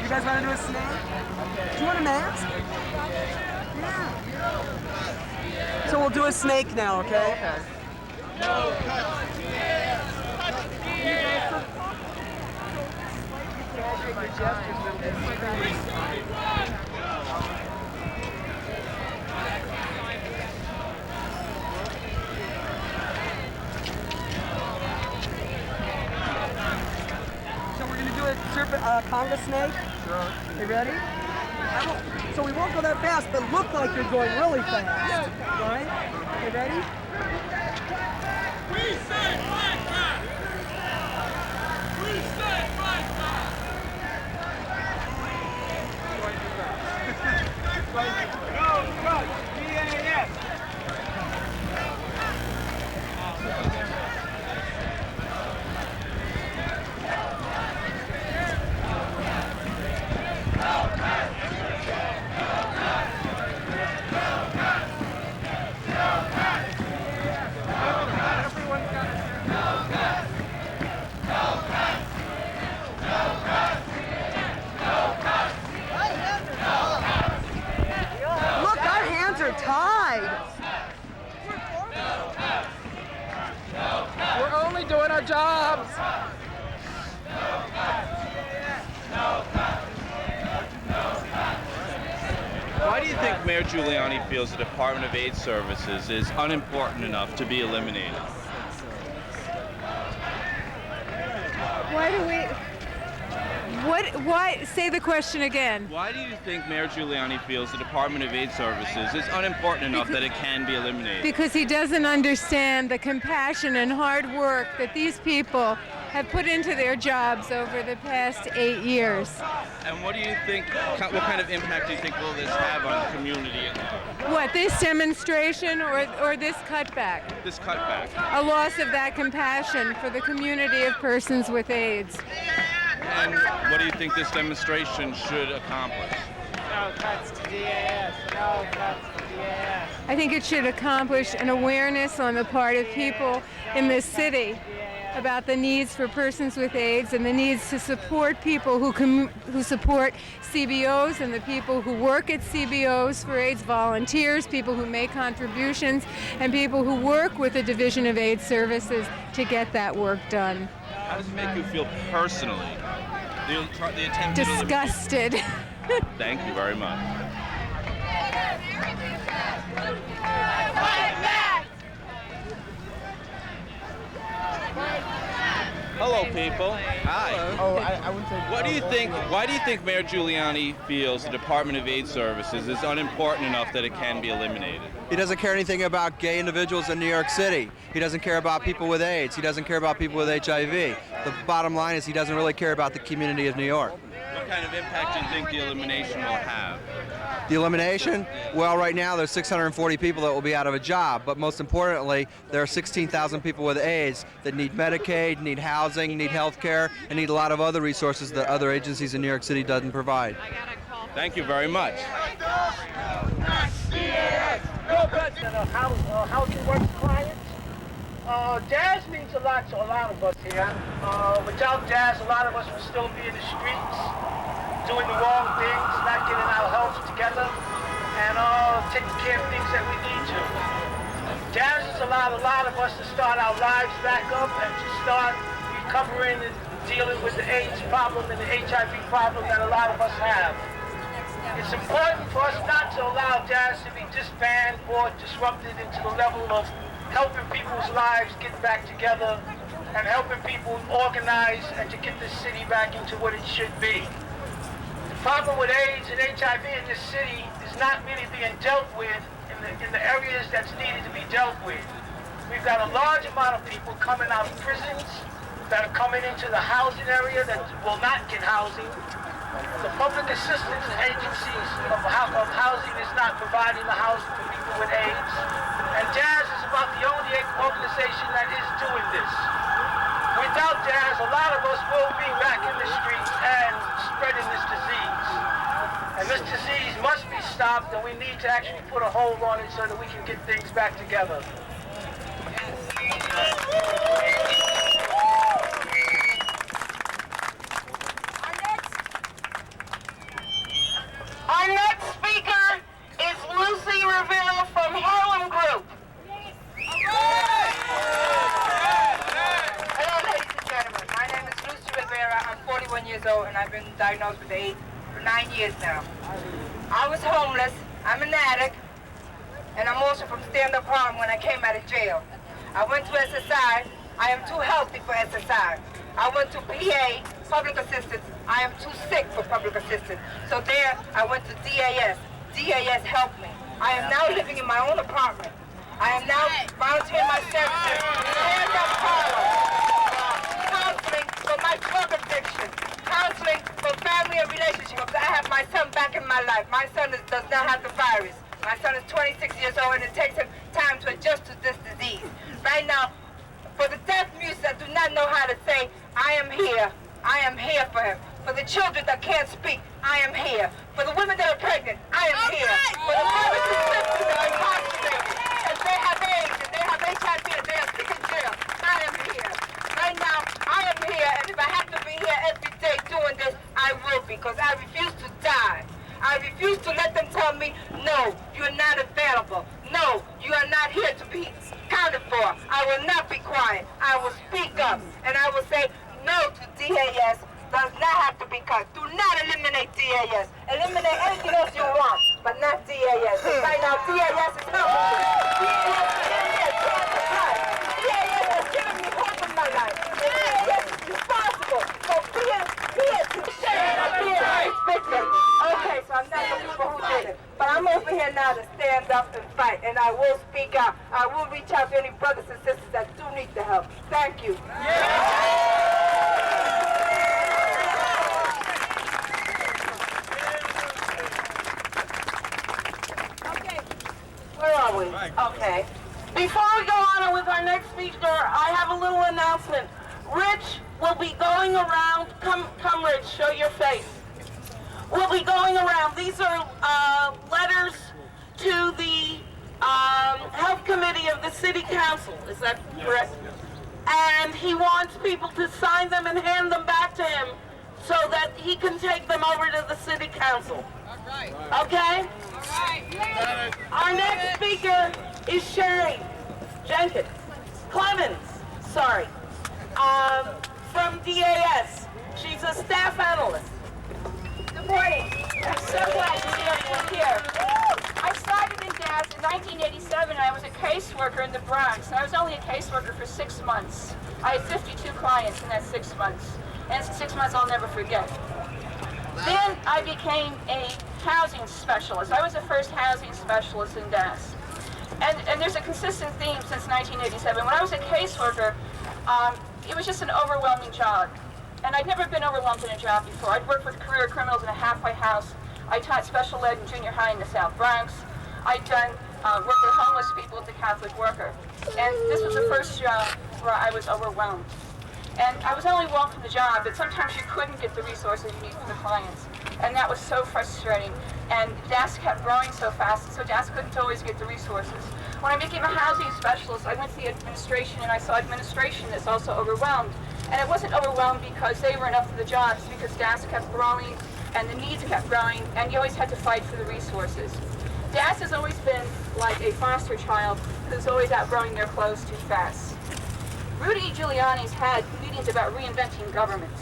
You guys want to do a snake? Do you want a mask? Yeah. So we'll do a snake now, okay? So we're going to do a conga snake? Sure. You ready? So we won't go that fast, but look like you're going really fast. Right? You ready? We say fight back! We say fight back! Go, Coach! DAS! Look, our hands are tied. We're only doing our jobs. Why do you think Mayor Giuliani feels the Department of Aid Services is unimportant enough to be eliminated? Why do we... Why? Say the question again. Why do you think Mayor Giuliani feels the Department of Aid Services is unimportant enough that it can be eliminated? Because he doesn't understand the compassion and hard work that these people have put into their jobs over the past 8 years. And what do you think, what kind of impact do you think will this have on the community at large? What, this demonstration or this cutback? This cutback. A loss of that compassion for the community of persons with AIDS. And what do you think this demonstration should accomplish? No cuts to DAS. No cuts to DAS. I think it should accomplish an awareness on the part of people in this city about the needs for persons with AIDS and the needs to support people who support CBOs and the people who work at CBOs for AIDS volunteers, people who make contributions, and people who work with the Division of AIDS Services to get that work done. How does it make you feel personally? The attempt to Disgusted. Thank you very much. Hello, people. Hi. Oh, I wouldn't say. What do you think? Why do you think Mayor Giuliani feels the Department of AIDS Services is unimportant enough that it can be eliminated? He doesn't care anything about gay individuals in New York City. He doesn't care about people with AIDS. He doesn't care about people with HIV. The bottom line is he doesn't really care about the community of New York. What kind of impact do you think the elimination will have? The elimination? Well, right now there's 640 people that will be out of a job, but most importantly, there are 16,000 people with AIDS that need Medicaid, need housing, need health care, and need a lot of other resources that other agencies in New York City doesn't provide. Thank you very much. Housing works clients. Jazz means a lot to a lot of us here. Without jazz, a lot of us would still be in the streets, doing the wrong things, not getting our health together, and taking care of things that we need to. Jazz has allowed a lot of us to start our lives back up and to start recovering and dealing with the AIDS problem and the HIV problem that a lot of us have. It's important for us not to allow jazz to be disbanded or disrupted into the level of helping people's lives get back together and helping people organize and to get this city back into what it should be. The problem with AIDS and HIV in this city is not really being dealt with in the areas that's needed to be dealt with. We've got a large amount of people coming out of prisons that are coming into the housing area that will not get housing. The public assistance agencies of housing is not providing the housing for people with AIDS. And Jazz is about the only organization that is doing this. Without Jazz, a lot of us will be back in the streets and spreading this disease. And this disease must be stopped, and we need to actually put a hold on it so that we can get things back together. Our next speaker is Lucy Rivera from Harlem Group. Hello, ladies and gentlemen. My name is Lucy Rivera. I'm 41 years old, and I've been diagnosed with AIDS for 9 years now. I was homeless. I'm an addict, and I'm also from stand-up harm when I came out of jail. I went to SSI. I am too healthy for SSI. I went to PA, public assistance. I am too sick for public assistance. So there, I went to DAS. DAS helped me. I am now living in my own apartment. I am now volunteering my services, stand-up parlor, counseling for my drug addiction, counseling for family and relationships. I have my son back in my life. My son does not have the virus. My son is 26 years old, and it takes him time to adjust to this disease. Right now, for the deaf mutes that do not know how to say, I am here for him. For the children that can't speak, I am here. For the women that are pregnant, I am here. For the brothers and sisters that are incarcerated, and they have AIDS, and they have HIV, and they are sick in jail, I am here. Right now, I am here, and if I have to be here every day doing this, I will be, because I refuse to die. I refuse to let them tell me, no, you are not available. No, you are not here to be counted for. I will not be quiet. I will speak up, and I will say no to DAS. Does not have to be cut. Do not eliminate DAS. Eliminate anything else you want, but not DAS. Right now, DAS is helping me. DAS has given me hope in my life. DAS is responsible for being victim. Okay, so I'm not looking for who did it. But I'm over here now to stand up and fight, and I will speak out. I will reach out to any brothers and sisters that do need the help. Thank you. Okay. Before we go on with our next speaker, I have a little announcement. Rich will be going around. Come, Rich, show your face. We'll be going around. These are letters to the Health Committee of the City Council. Is that correct? And he wants people to sign them and hand them back to him so that he can take them over to the City Council. Okay? Our next speaker is Sherry Clemens, from DAS. She's a staff analyst. Good morning. I'm so glad to see everyone here. I started in DAS in 1987. I was a caseworker in the Bronx, and I was only a caseworker for 6 months. I had 52 clients in that 6 months, and it's 6 months I'll never forget. Then I became a housing specialist. I was the first housing specialist in DAS. And there's a consistent theme since 1987. When I was a caseworker, it was just an overwhelming job. And I'd never been overwhelmed in a job before. I'd worked with career criminals in a halfway house. I taught special ed in junior high in the South Bronx. I'd done work with homeless people at the Catholic Worker. And this was the first job where I was overwhelmed. And I was only one from the job, but sometimes you couldn't get the resources you need from the clients. And that was so frustrating. And DAS kept growing so fast, so DAS couldn't always get the resources. When I became a housing specialist, I went to the administration, and I saw administration that's also overwhelmed. And it wasn't overwhelmed because they were enough for the jobs, because DAS kept growing, and the needs kept growing, and you always had to fight for the resources. DAS has always been like a foster child who's always outgrowing their clothes too fast. Rudy Giuliani's had meetings about reinventing government.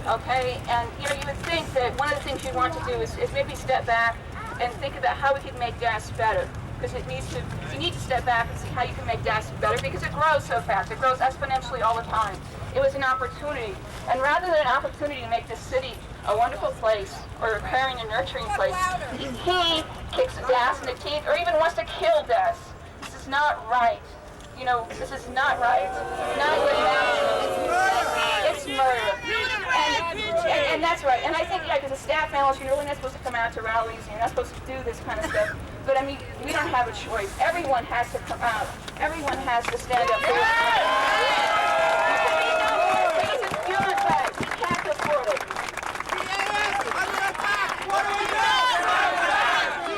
Okay, and you would think that one of the things you'd want to do is maybe step back and think about how we could make DAS better. Because you need to step back and see how you can make DAS better, because it grows so fast. It grows exponentially all the time. It was an opportunity. And rather than an opportunity to make this city a wonderful place or a caring and nurturing place, he kicks DAS in the teeth or even wants to kill DAS. This is not right. This is not right. Not good. It's murder. And that's right. And I think, as a staff analyst, you're really not supposed to come out to rallies. You're not supposed to do this kind of stuff. But I mean, we don't have a choice. Everyone has to come out. Everyone has to stand up. This is genocide. We can't afford it. DAS under attack. What do we do?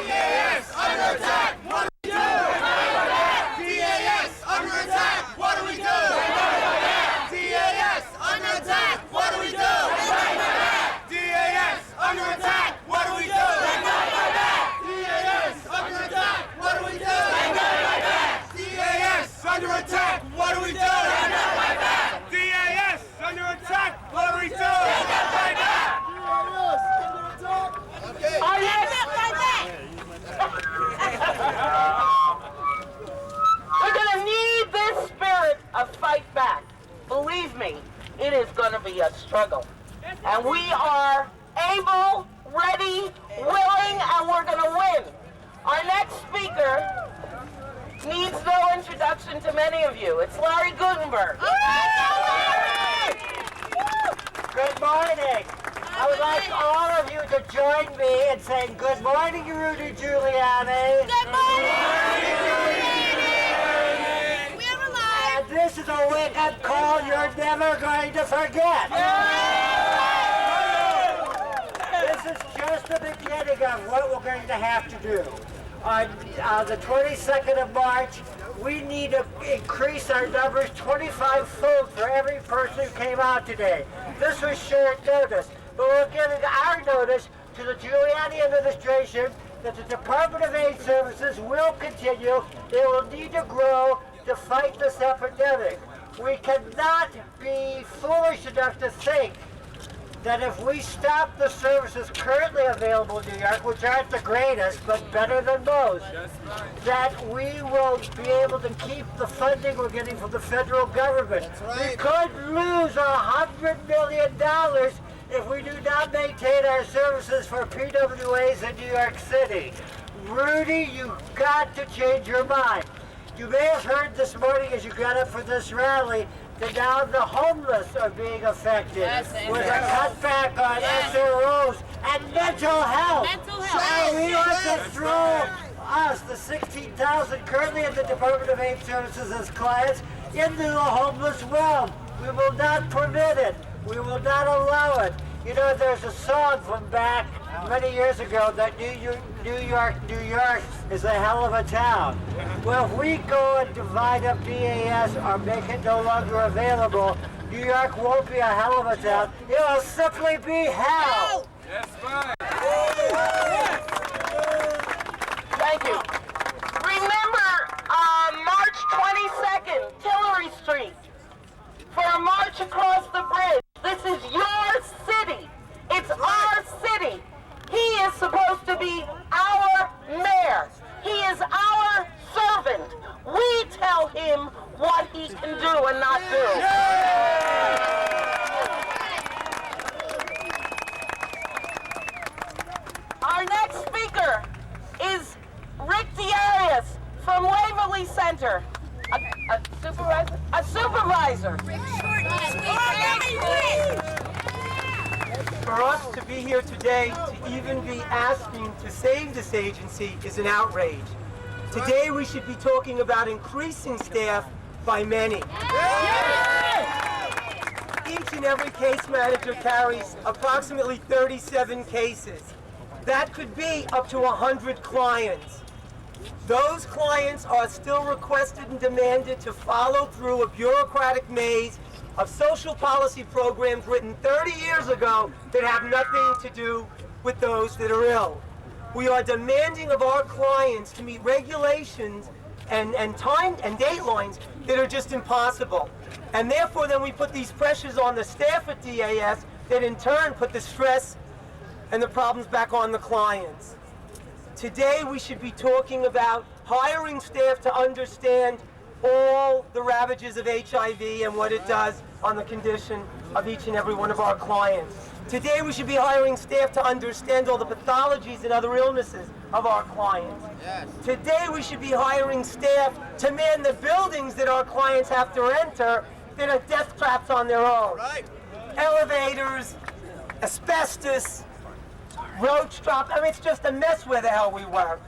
DAS under attack. What do we do? DAS under attack. What do we do? DAS under attack. What do we do? DAS under attack. What do we do? DAS under attack. What do we do? DAS under attack. What do we do? DAS under attack. What do we do? We're going to need this spirit of fight back. Believe me, it is going to be a struggle. And we are able, ready, willing, and we're going to win. Our next speaker needs no introduction to many of you. It's Larry Guttenberg. Good morning. I would like all of you to join me in saying good morning, Rudy Giuliani. Good morning, Giuliani. We're alive. And this is a wake-up call you're never going to forget. This is just the beginning of what we're going to have to do. On the 22nd of March, we need to increase our numbers 25-fold for every person who came out today. This was short notice, but we're giving our notice to the Giuliani administration that the Department of Aid Services will continue. They will need to grow to fight this epidemic. We cannot be foolish enough to think that if we stop the services currently available in New York, which aren't the greatest, but better than most, that we will be able to keep the funding we're getting from the federal government. We could lose $100 million if we do not maintain our services for PWAs in New York City. Rudy, you've got to change your mind. You may have heard this morning as you got up for this rally that now the homeless are being affected with a cutback on SROs and mental health. So we want to throw us, the 16,000 currently at the Department of Aid Services as clients, into the homeless realm. We will not permit it. We will not allow it. You know, there's a song from back many years ago that New York is a hell of a town. Well, if we go and divide up DAS or make it no longer available, New York won't be a hell of a town. It will simply be hell. Yes, right. Thank you. Remember, March 22nd, Tillery Street, for a march across the bridge. This is your city. It's our city. He is supposed to be our mayor. He is our servant. We tell him what he can do and not do. Our next speaker is Rick D'Arias from Waverly Center. A supervisor? A supervisor. For us to be here today, to even be asking to save this agency is an outrage. Today we should be talking about increasing staff by many. Each and every case manager carries approximately 37 cases. That could be up to 100 clients. Those clients are still requested and demanded to follow through a bureaucratic maze of social policy programs written 30 years ago that have nothing to do with those that are ill. We are demanding of our clients to meet regulations and time and datelines that are just impossible. And therefore then we put these pressures on the staff at DAS that in turn put the stress and the problems back on the clients. Today we should be talking about hiring staff to understand all the ravages of HIV and what it does on the condition of each and every one of our clients. Today we should be hiring staff to understand all the pathologies and other illnesses of our clients. Yes. Today we should be hiring staff to man the buildings that our clients have to enter that are death traps on their own. Right. Elevators, asbestos, roach drop. I mean, it's just a mess where the hell we work.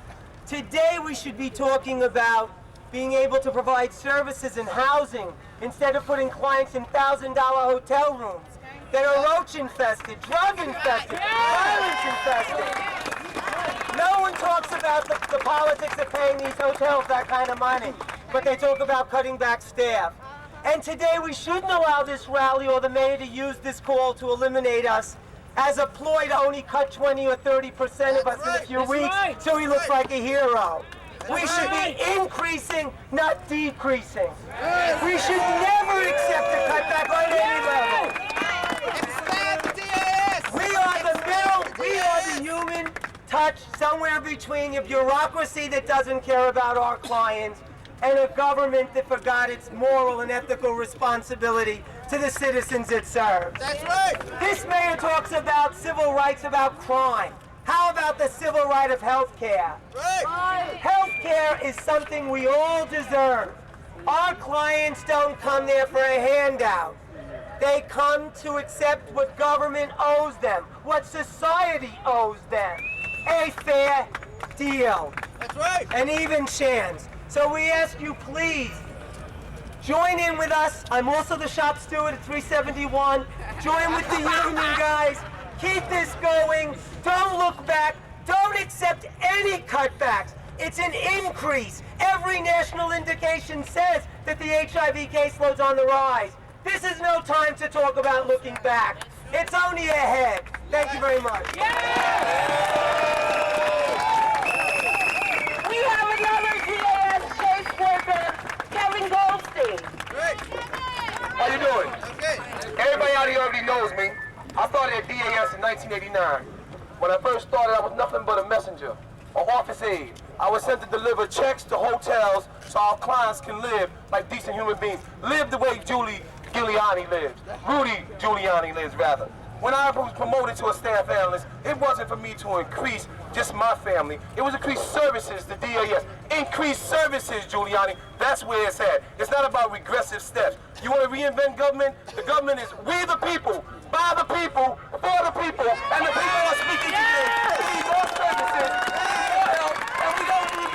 Today we should be talking about being able to provide services and housing instead of putting clients in $1,000 hotel rooms that are roach infested, drug infested, violence infested. No one talks about the politics of paying these hotels that kind of money, but they talk about cutting back staff. And today we shouldn't allow this rally or the mayor to use this call to eliminate us as a ploy to only cut 20 or 30% of us in a few weeks so he looks like a hero. We should be increasing, not decreasing. We should never accept a cutback on any level. We are the middle, we are the human touch somewhere between a bureaucracy that doesn't care about our clients and a government that forgot its moral and ethical responsibility to the citizens it serves. That's right. This mayor talks about civil rights, about crime. How about the civil right of health care? Right. Health care is something we all deserve. Our clients don't come there for a handout. They come to accept what government owes them, what society owes them. A fair deal. That's right. An even chance. So we ask you, please, join in with us. I'm also the shop steward at 371. Join with the union guys. Keep this going. Don't look back. Don't accept any cutbacks. It's an increase. Every national indication says that the HIV caseload's on the rise. This is no time to talk about looking back. It's only ahead. Thank you very much. We have another DAS case worker, Kevin Goldstein. How you doing? Everybody out here already knows me. I started at DAS in 1989. When I first started, I was nothing but a messenger, an office aide. I was sent to deliver checks to hotels so our clients can live like decent human beings. Live the way Giuliani lives. Rudy Giuliani lives, rather. When I was promoted to a staff analyst, it wasn't for me to increase just my family. It was increase services to DAS. Increase services, Giuliani. That's where it's at. It's not about regressive steps. You want to reinvent government? The government is we the people, by the people, for the people, and the people are speaking today. We need more services, more help, and we don't need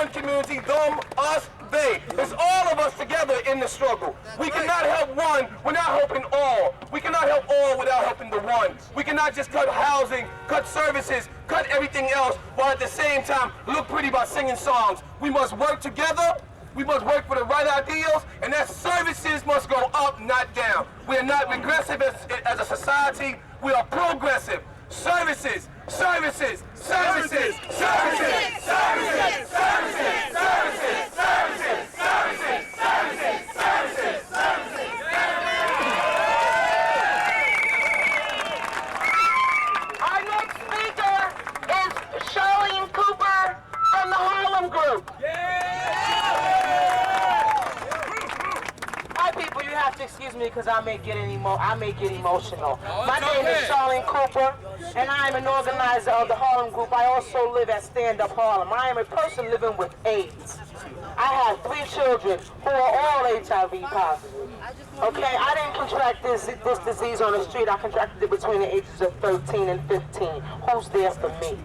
one community, them, us, they. It's all of us together in the struggle. We cannot help one without helping all. We cannot help all without helping the one. We cannot just cut housing, cut services, cut everything else, while at the same time look pretty by singing songs. We must work together. We must work for the right ideals, and that services must go up, not down. We are not regressive as a society. We are progressive. Services, services, services, services, services, services, services, services, services, services, services, services. Our next speaker is Charlene Cooper from the Harlem Group. Hi, people. You have to excuse me because I may get emotional. My name is Charlene Cooper, and I am an organizer of the Harlem Group. I also live at Stand Up Harlem. I am a person living with AIDS. I have 3 children who are all HIV positive. Okay, I didn't contract this disease on the street. I contracted it between the ages of 13 and 15. Who's there for me?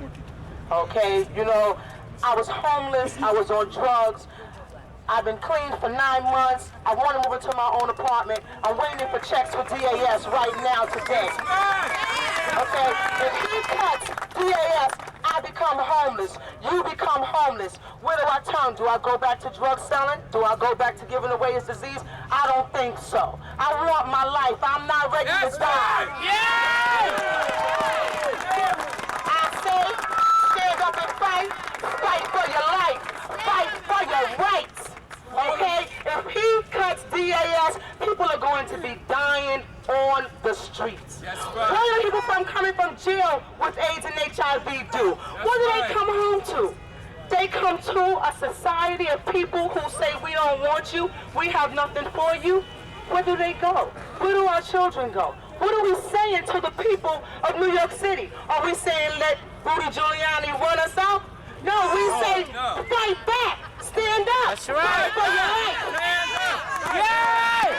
Okay, you know, I was homeless. I was on drugs. I've been clean for 9 months. I want to move into my own apartment. I'm waiting for checks for DAS right now today. Okay? If he cuts DAS, I become homeless. You become homeless. Where do I turn? Do I go back to drug selling? Do I go back to giving away his disease? I don't think so. I want my life. I'm not ready to die. I say, stand up and fight. Fight for your life. Fight for your rights. Okay? If he cuts DAS, people are going to be dying on the streets. What do people coming from jail with AIDS and HIV do? What do they come home to? They come to a society of people who say, we don't want you, we have nothing for you. Where do they go? Where do our children go? What are we saying to the people of New York City? Are we saying let Rudy Giuliani run us out? No, we say fight back. Stand up. That's right. Fight for your life. Stand up. Yay!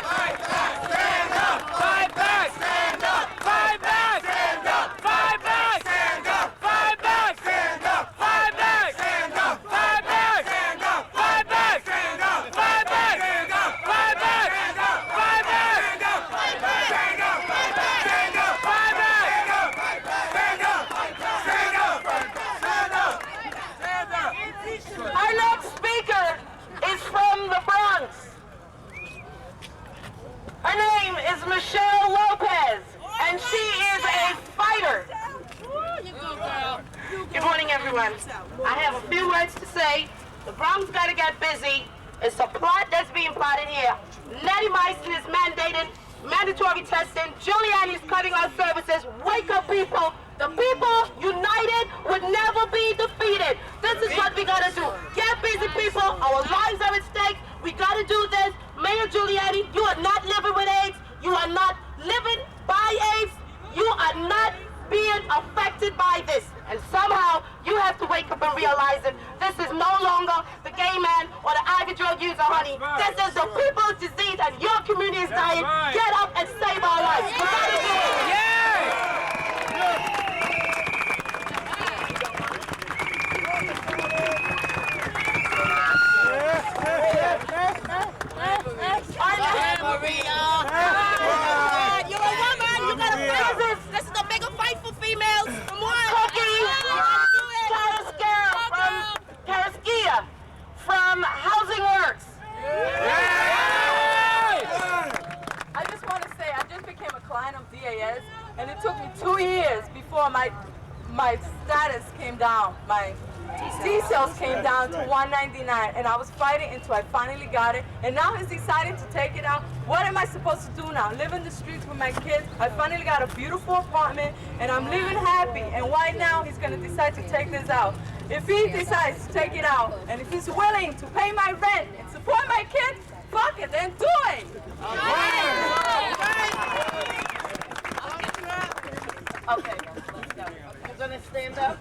Fight back. Stand up. Fight back. Stand up. Fight back. Stand up. Fight back. Stand up. Fight back. Stand up. Fight back. Stand up. Fight back. Stand up. Fight back. Stand up. Fight back. Stand up. Fight back. Stand up. Fight back. Stand up. Fight back. Stand up. Fight back. Stand up. Fight back. Stand up. Stand up. Stand up. Stand up. Our next speaker is from the Bronx. Her name is Michelle Lopez, and she is a fighter. Good morning, everyone. I have a few words to say. The Bronx gotta get busy. It's a plot that's being plotted here. Nettie is mandated, mandatory testing. Giuliani's cutting our services. Wake up, people. The people united would never be defeated. This is what we gotta do. Get busy, people. Our lives are at stake. We gotta do this. Mayor Giuliani, you are not living with AIDS. You are not living by AIDS. You are not being affected by this. And somehow you have to wake up and realize that this is no longer the gay man or the Ivy drug user, honey. This is the people's disease, and your community is dying. Get up and save our lives. We gotta do it. You're a woman. You gotta fight this. This is a bigger fight for females. Come on. Karaskia from Housing Works. I just want to say I just became a client of DAS, and it took me 2 years before my status came down. My T-cells came down to 199, and I was fighting until I finally got it, and now he's decided to take it out. What am I supposed to do now? Live in the streets with my kids? I finally got a beautiful apartment, and I'm living happy, and right now he's going to decide to take this out. If he decides to take it out, and if he's willing to pay my rent and support my kids, fuck it, then do it! Okay, let's go. You're gonna stand up?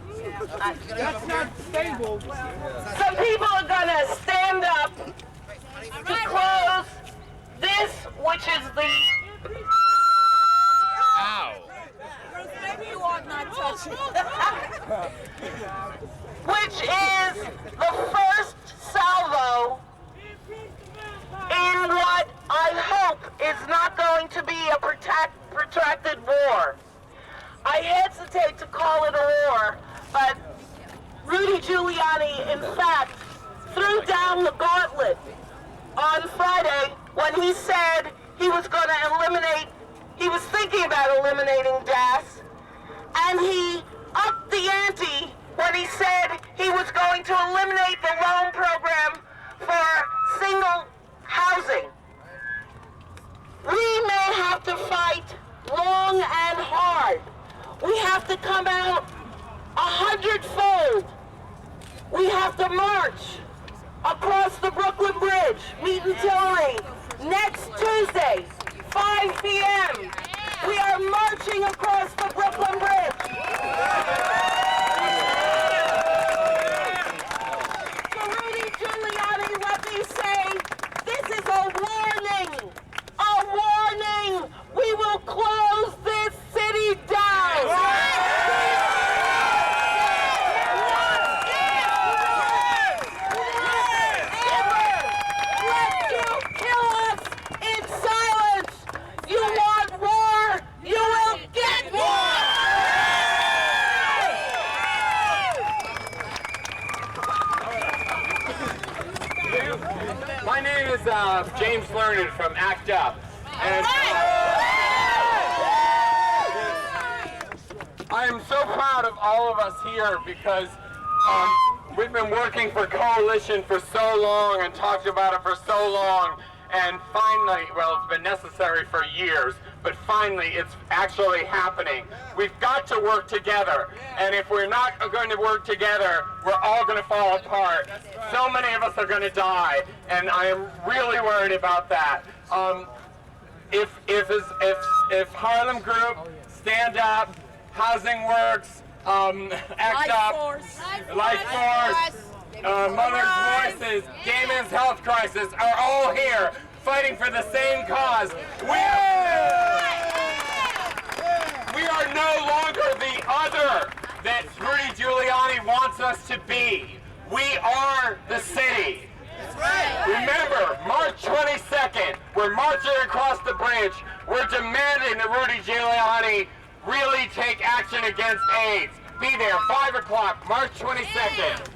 That's not stable. Some people are gonna stand up to close this, which is the... Ow! Maybe you ought not touch it. Which is the to be a protracted war. I hesitate to call it a war, but Rudy Giuliani, in fact, threw down the gauntlet on Friday when he said he was going to eliminate, he was thinking about eliminating DAS, and he upped the ante when he said he was going to eliminate the loan program for single housing. We may have to fight long and hard. We have to come out 100-fold. We have to march across the Brooklyn Bridge, meet in Tilray, next Tuesday, 5 p.m. We are marching across the Brooklyn Bridge. To Rudy Giuliani, let me say, this is a warning. A warning. We will close this city down. My name is James Learned from Act Up, and I am so proud of all of us here because we've been working for Coalition for so long and talked about it for so long, and finally, well, it's been necessary for years, but finally it's actually happening. We've got to work together, and if we're not going to work together, we're all going to fall apart. So many of us are going to die, and I am really worried about that. If Harlem Group, Stand Up, Housing Works, Act Up, Life Force, Mother's Voices, Gay Men's Health Crisis are all here fighting for the same cause. We are no longer the other that Rudy Giuliani wants us to be. We are the city. Remember, March 22nd, we're marching across the bridge. We're demanding that Rudy Giuliani really take action against AIDS. Be there, 5 o'clock, March 22nd.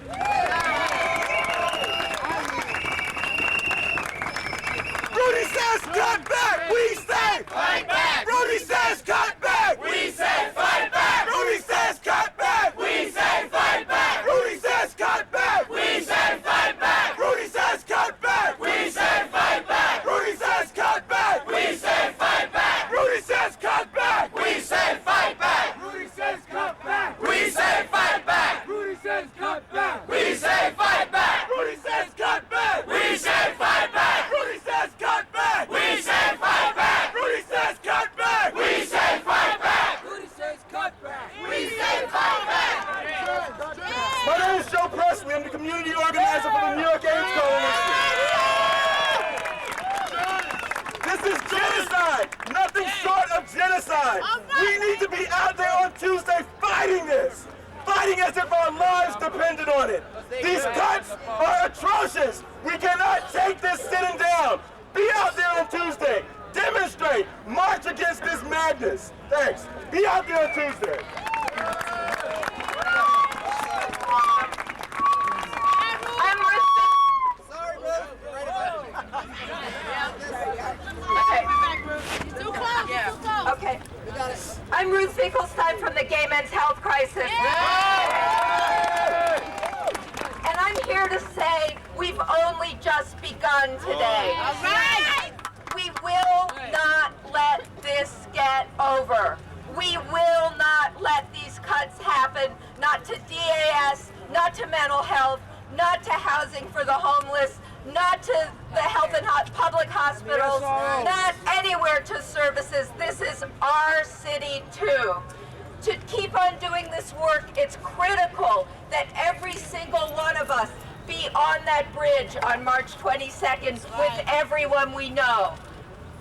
Rudy says cut back, we say fight back. Rudy says cut back, we say fight back. Rudy says cut back, we say fight back. Rudy says cut back, we say fight back. Rudy says cut back, we say fight back. Rudy says cut back, we say fight back. Rudy says cut back, we say fight back. Rudy says cut back, we say fight back. Rudy says cut back, we say fight back. Rudy says cut back, we say fight back. Rudy says cut back, we say fight back. Rudy says cut back, we say fight back. Rudy says cut back, we say fight back. My name is Joe Presley. I'm the community organizer for the New York AIDS Coalition. This is genocide, nothing short of genocide. We need to be out there on Tuesday fighting this. Fighting as if our lives depended on it. These cuts are atrocious. We cannot take this sitting down. Be out there on Tuesday. Demonstrate. March against this madness. Thanks. Be out there on Tuesday. Okay. I'm Ruth Finkelstein from the Gay Men's Health Crisis. And I'm here to say we've only just begun today. All right. We will not let this get over. We will not let these cuts happen, not to DAS, not to mental health, not to housing for the homeless, not to the health and public hospitals, not anywhere to services. This is our city too. To keep on doing this work, it's critical that every single one of us be on that bridge on March 22nd with everyone we know.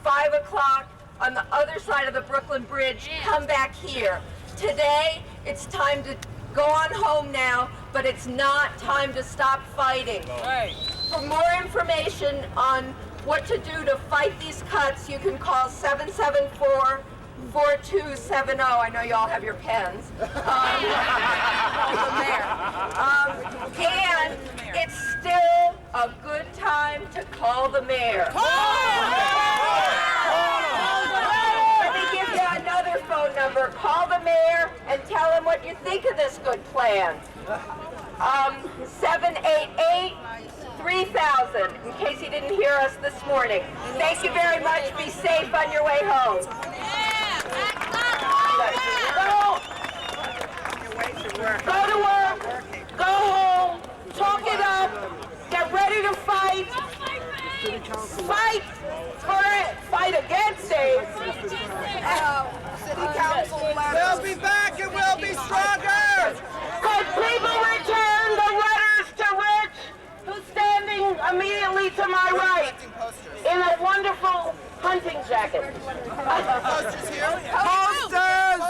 5 o'clock on the other side of the Brooklyn Bridge, come back here. Today, it's time to go on home now, but it's not time to stop fighting. For more information on what to do to fight these cuts, you can call 774-4270. I know you all have your pens. And it's still a good time to call the mayor. Let me give you another phone number. Call the mayor and tell him what you think of this good plan. 788-3000, in case he didn't hear us this morning. Thank you very much. Be safe on your way home. Go to work, go home, talk it up, get ready to fight. Fight for it, fight against AIDS. City Council letters. We'll be back and we'll be stronger! Could people return the letters to Rich, who's standing immediately to my right, in a wonderful hunting jacket? Posters here? Posters!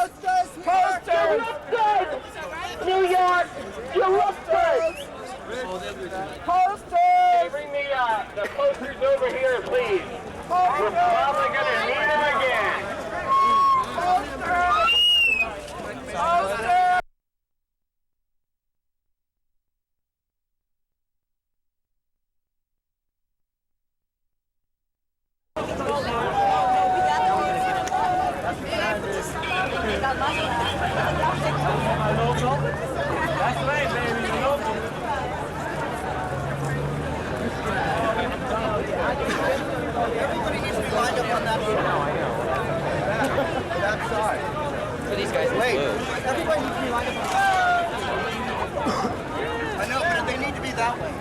Posters! You look good, New York. You look good. Posters! Bring me the posters over here, please. We're probably going to need them again. Posters! Posters! That's right, baby. Everybody needs to be lined up on that side. For these guys. Wait, everybody needs to be lined up on that side. I know, but they need to be that way.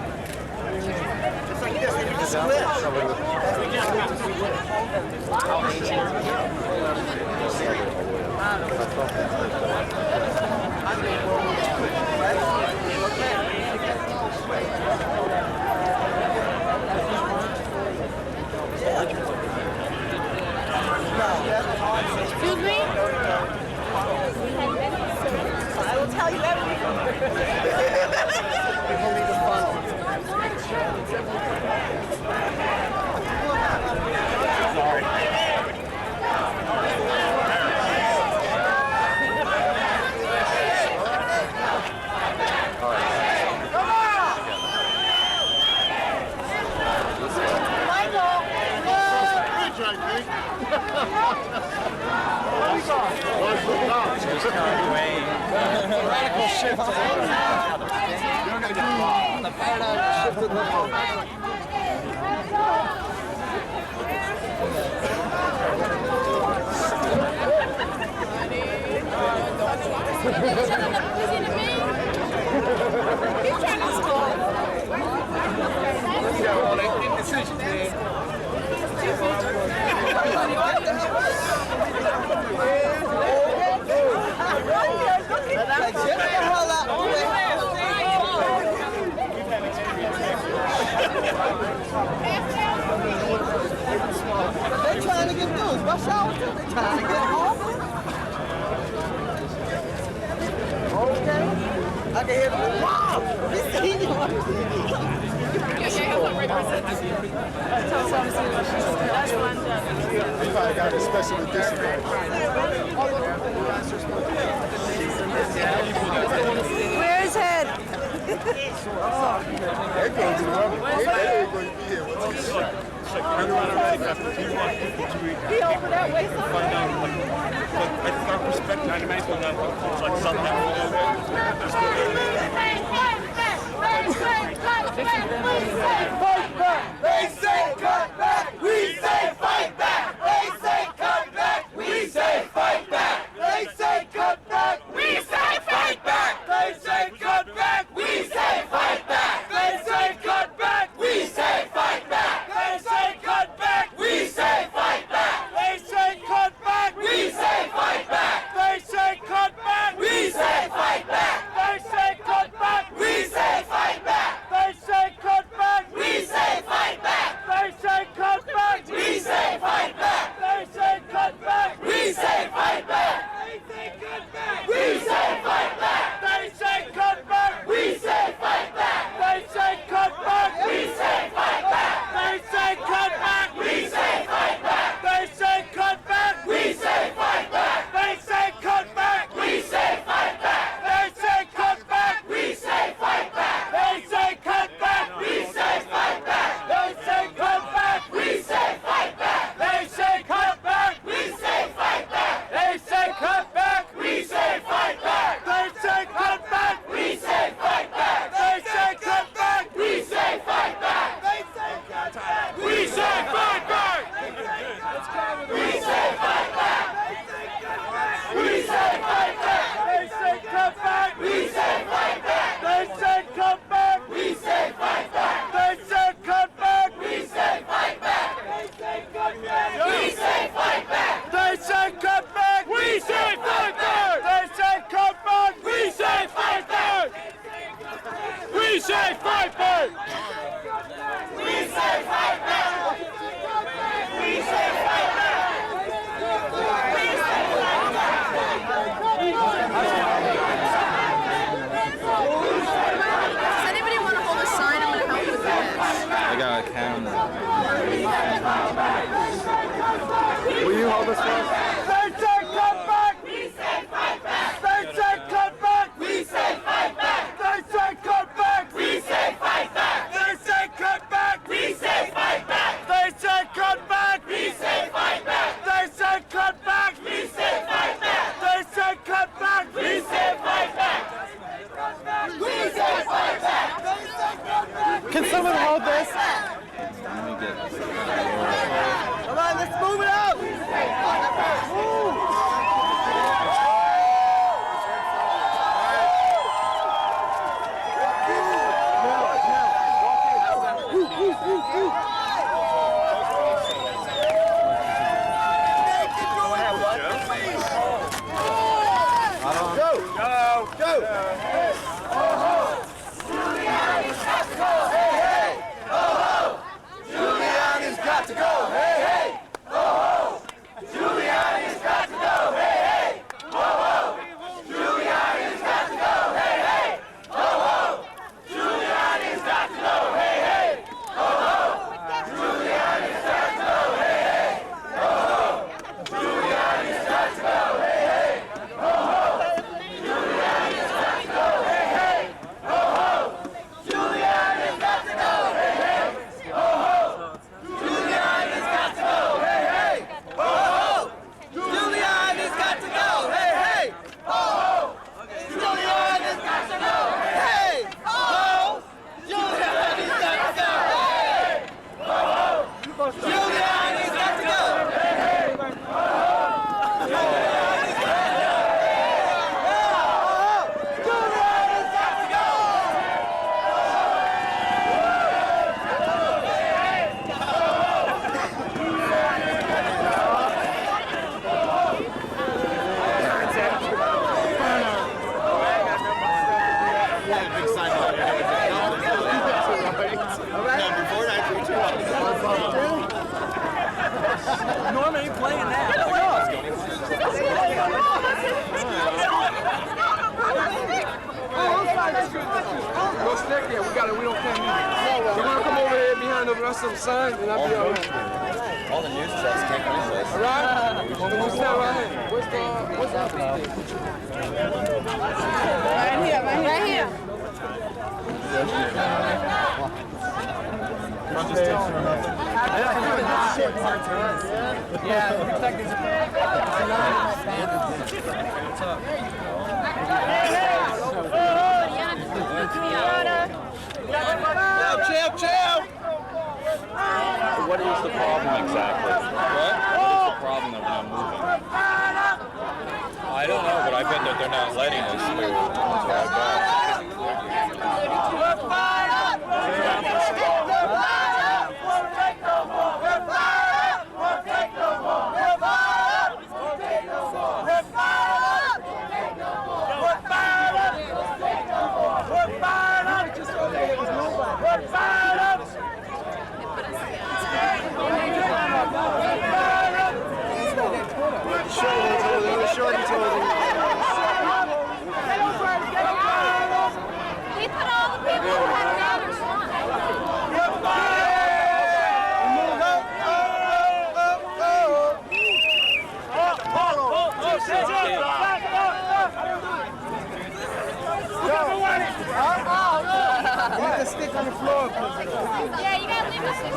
Just like this, they need to split. Excuse me? I will tell you everything. Radical shift. The paradigm shifted the They're trying to get news. Rush hour too. They're trying to get home. Okay. I can hear them. Wow! They see you on TV. I got a special edition. Where's Ed? That goes to rubber. They're going to be here. Run around already. He over that way Find out, like, I think our perspective on like South Africa. They say cut back. We say fight back. They say cut back. We say fight back. They say cut back. We say fight back. They say cut back. We say fight back. They say cut back. We say fight back. They say cut back. We say fight back. They say cut back. We say fight back. They say cut back. We say fight back. They say cut We say fight back! We say fight back! We say fight back! We say fight back! Does anybody want to hold a sign? I'm going to help with this. I got a camera. Will you hold this for us? They say cut back! We say fight back! They say cut back! We say fight back! They say cut back! We say fight back! They say cut back! We say fight back! They say cut back! We say fight back! They say cut back! We say fight back! They say cut back! We say fight back! We say fight back! Can someone hold this? Let me get this. Come on, let's move it up! Giuliani's got to go, hey, hey! Ho, ho! Giuliani's got to go, hey, hey! Ho, ho! Giuliani's got to go, hey, hey! Ho, ho! Giuliani's got to go, hey, hey! Ho, ho! Giuliani's got to go, hey, hey! Ho, ho! Giuliani's got to go, hey, hey! Ho, ho! Giuliani's got to go, hey, hey! Ho, ho! Giuliani's got to go, hey, hey! Ho, ho! Giuliani's got to go, hey, hey! Ho, ho! Giuliani's got to go, hey, hey! Ho, ho! Giuliani's got to go, hey, hey! Ho, ho! Giuliani's got to go, hey, hey! Ho, ho! Giuliani's got to go, hey, hey! Ho, ho! Giuliani's got to go, Giuliani's got to go! Norman ain't playing that. Go stick there. We got it. We don't care. You want to come over here behind the rest of the signs, and I'll be all right. All the news trucks can't come in place. All right? What's that right here? What's that? Right here, right here. Chill. What is the problem exactly? What is the problem that we're not moving? I don't know, but I bet that they're not letting us through. That's what We put all the people who had the others Leave the stick on the floor. Yeah, you gotta leave the stick.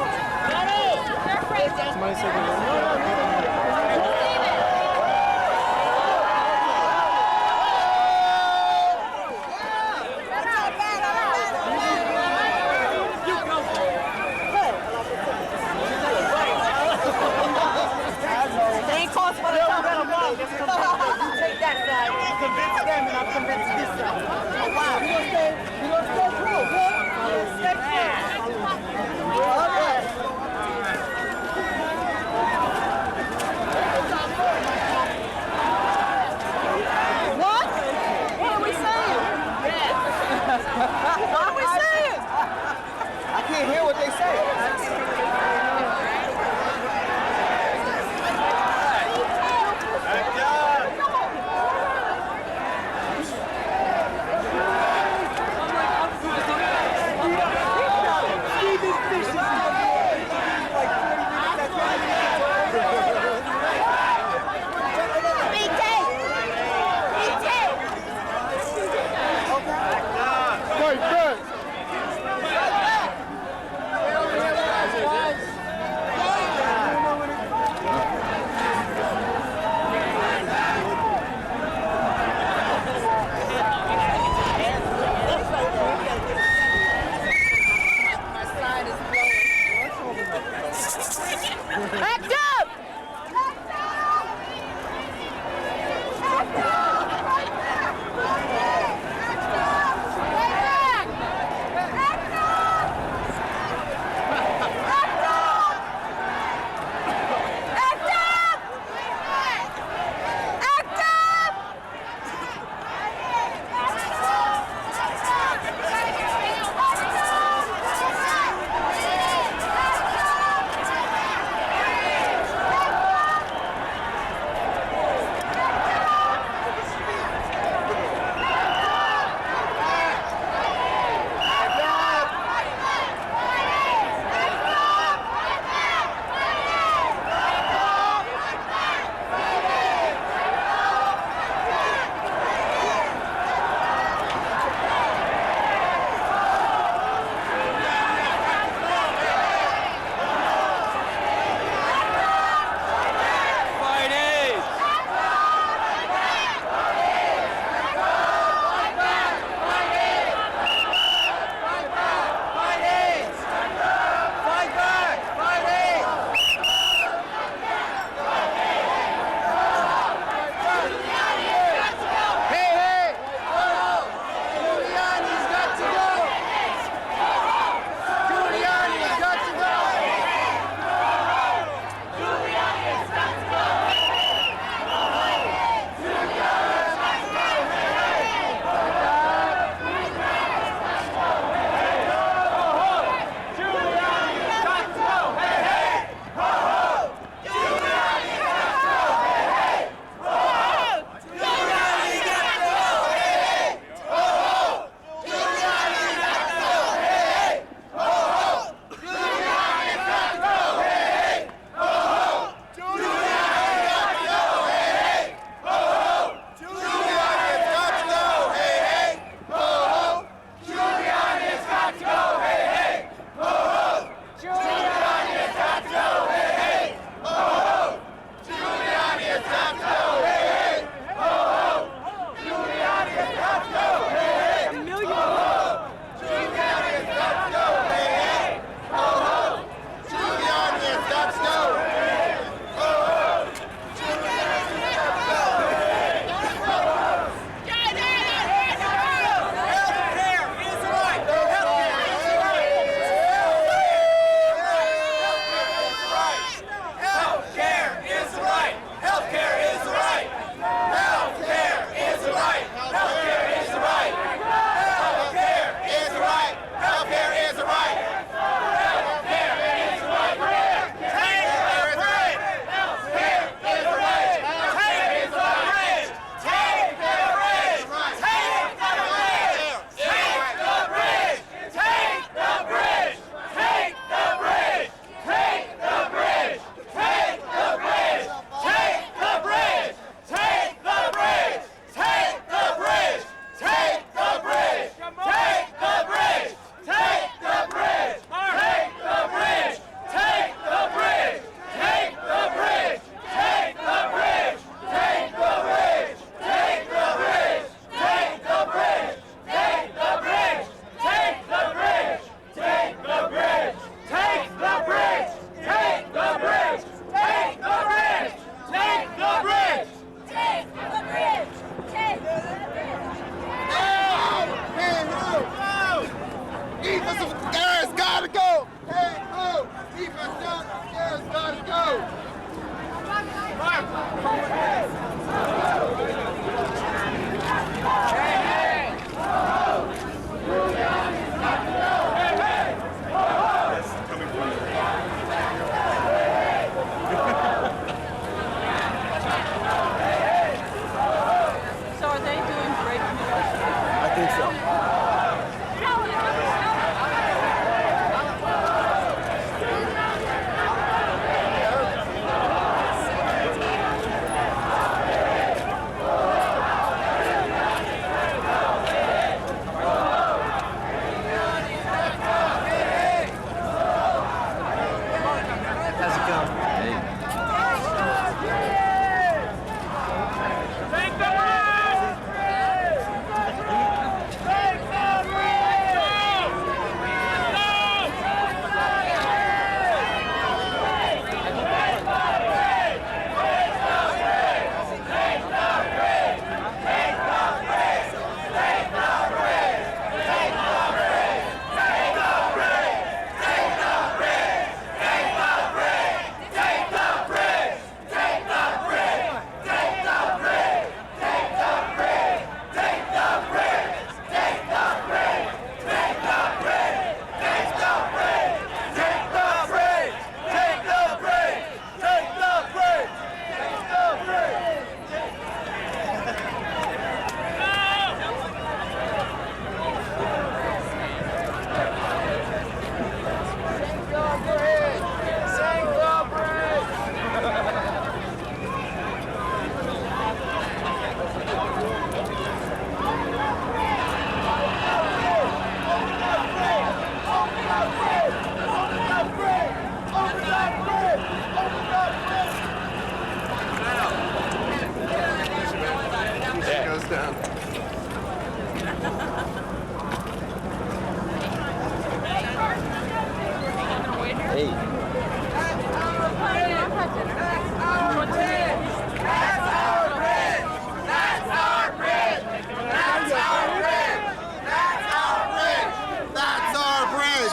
They're afraid. Somebody said They ain't cost for the top. You take that side. Convince them and I'll convince this side. Oh, wow. You gonna stay cool, good? Stay cool. All right.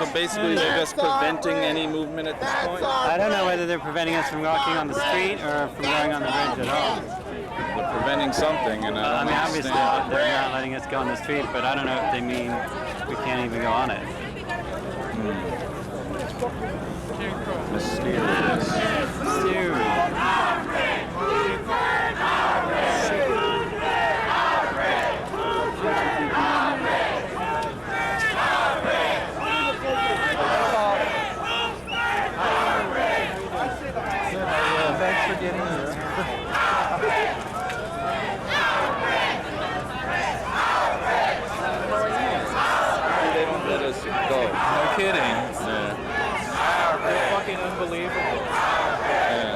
So basically, they're just preventing any movement at this point? I don't know whether they're preventing us from walking on the street or from going on the bridge at all. They're preventing something, and I mean, obviously they're not letting us go on the street, but I don't know if they mean we can't even go on it. Mysterious. Thanks for getting here. They don't let us go. No kidding. Yeah. They're fucking unbelievable. Yeah.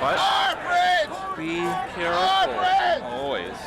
What? Be careful. Always.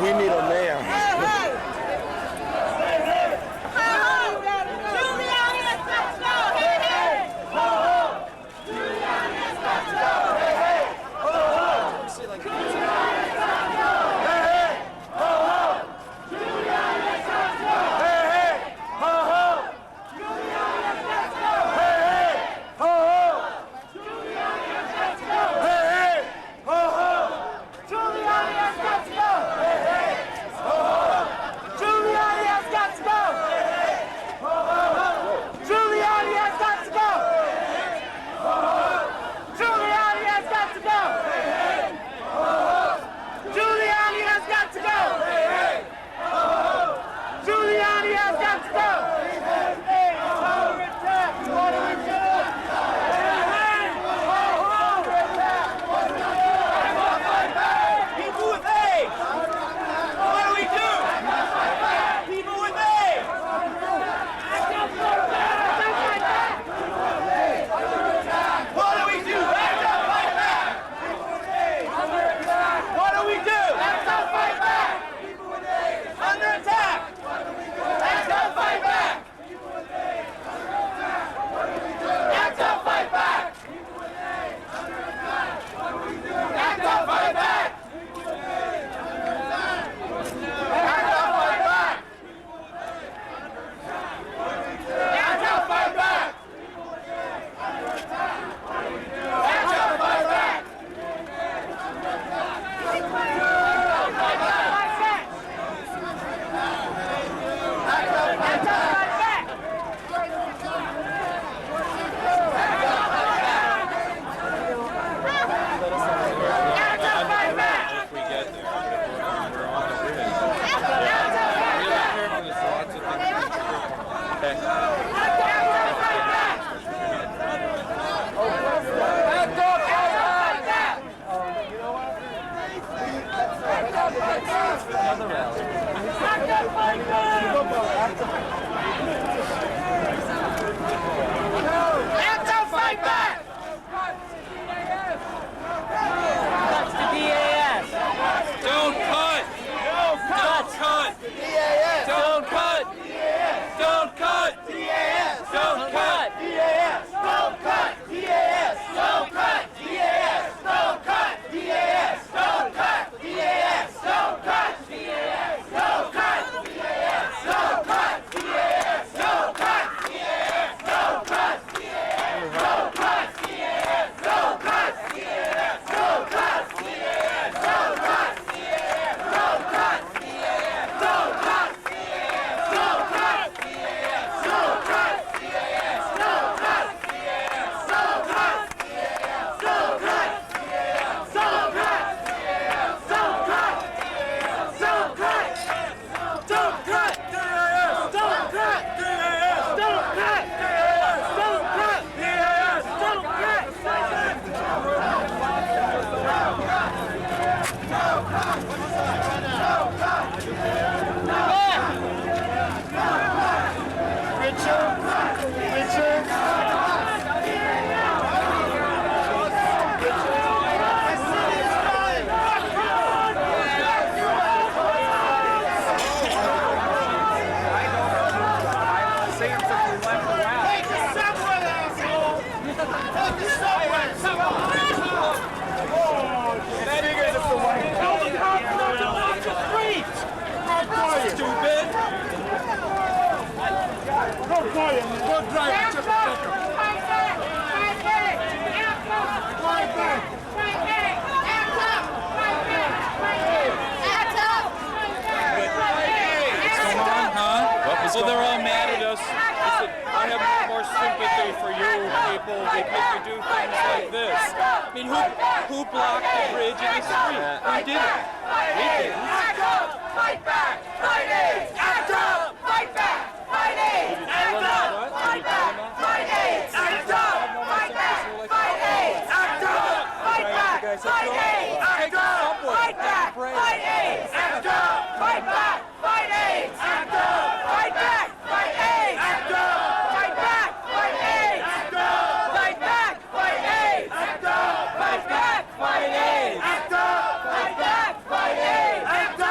We need a mayor. Well, they're all mad at us. Listen, I have no more sympathy for you people because you do things like this. I mean, who blocked the bridge in the street? Who did it? We did. Act up! Fight back! Fight AIDS! Act up! Fight back! Fight AIDS! Act up! Fight back! Fight AIDS! Act up! Fight back! Fight AIDS! Act up! Fight back! Fight AIDS! Act up! Fight back! Fight AIDS! Act up! Fight back! Fight AIDS! Act up! Fight back! Fight AIDS! Act up! Fight back! Fight AIDS! Act up! Fight back! Fight AIDS! Act up! Fight back! Fight AIDS! Act up! Fight back! Fight AIDS! Act up!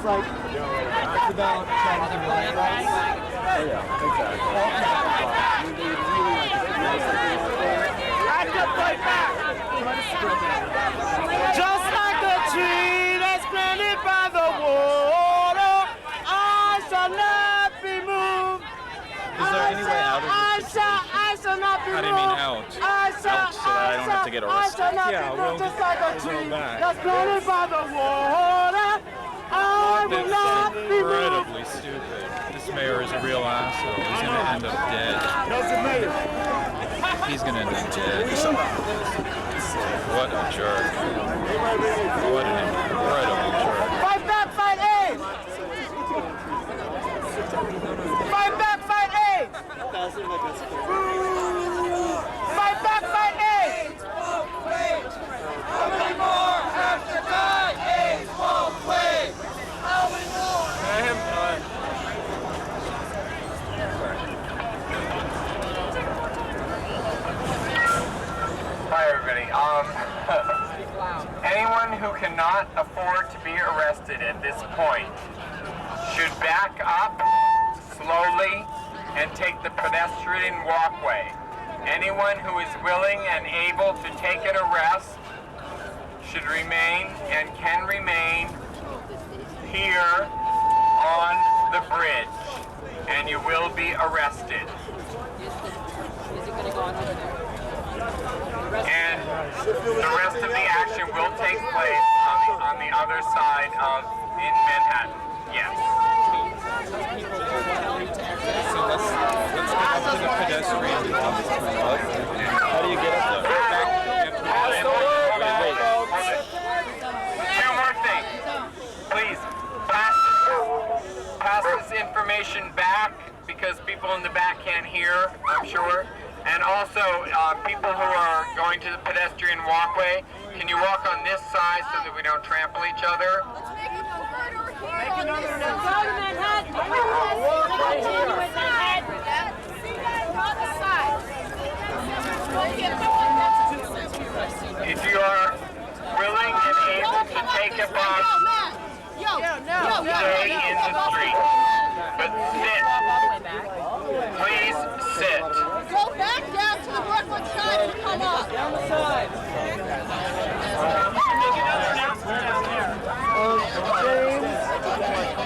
it's like, it's about trying to humiliate us. Oh yeah, exactly. Just like a tree that's planted by the water, I shall not be moved. Is there any way out of this situation? I shall not be moved. How do you mean out? Out so that I don't have to get arrested? Yeah, we'll just like a tree that's planted by the water. I will not be moved. Incredibly stupid. This mayor is a real asshole. He's going to end up dead. He's going to end up dead. What a jerk. What an incredible jerk. Fight back, fight AIDS! Fight back, fight AIDS! Fight back, fight AIDS! How many more have to die? AIDS won't wait! How many more? Hi everybody. Anyone who cannot afford to be arrested at this point should back up slowly and take the pedestrian walkway. Anyone who is willing and able to take an arrest should remain and can remain here on the bridge, and you will be arrested. And the rest of the action will take place on the other side of in Manhattan. Yes. So let's get up to the pedestrian walkway. How do you get up there? Two more things. Please, pass this information back because people in the back can't hear, I'm sure. And also, people who are going to the pedestrian walkway, can you walk on this side so that we don't trample each other? If you are willing and able to take a bus, stay in the street. But sit. Please sit. Go back down to the Brooklyn side and come up. Down the side. James,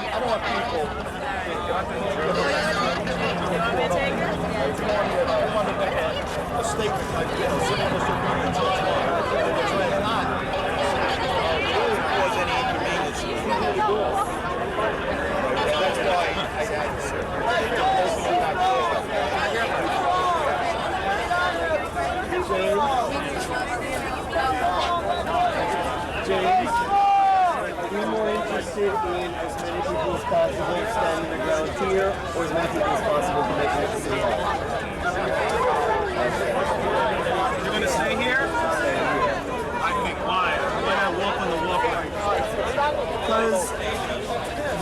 I don't want people. A statement like this. Really cause any inconvenience. That's why I had to say. James, are you more interested in as many people as possible standing their ground here, or as many people as possible to make it to City Hall? You're going to stay here? Stay here. I think why? Why not walk on the walkway? Because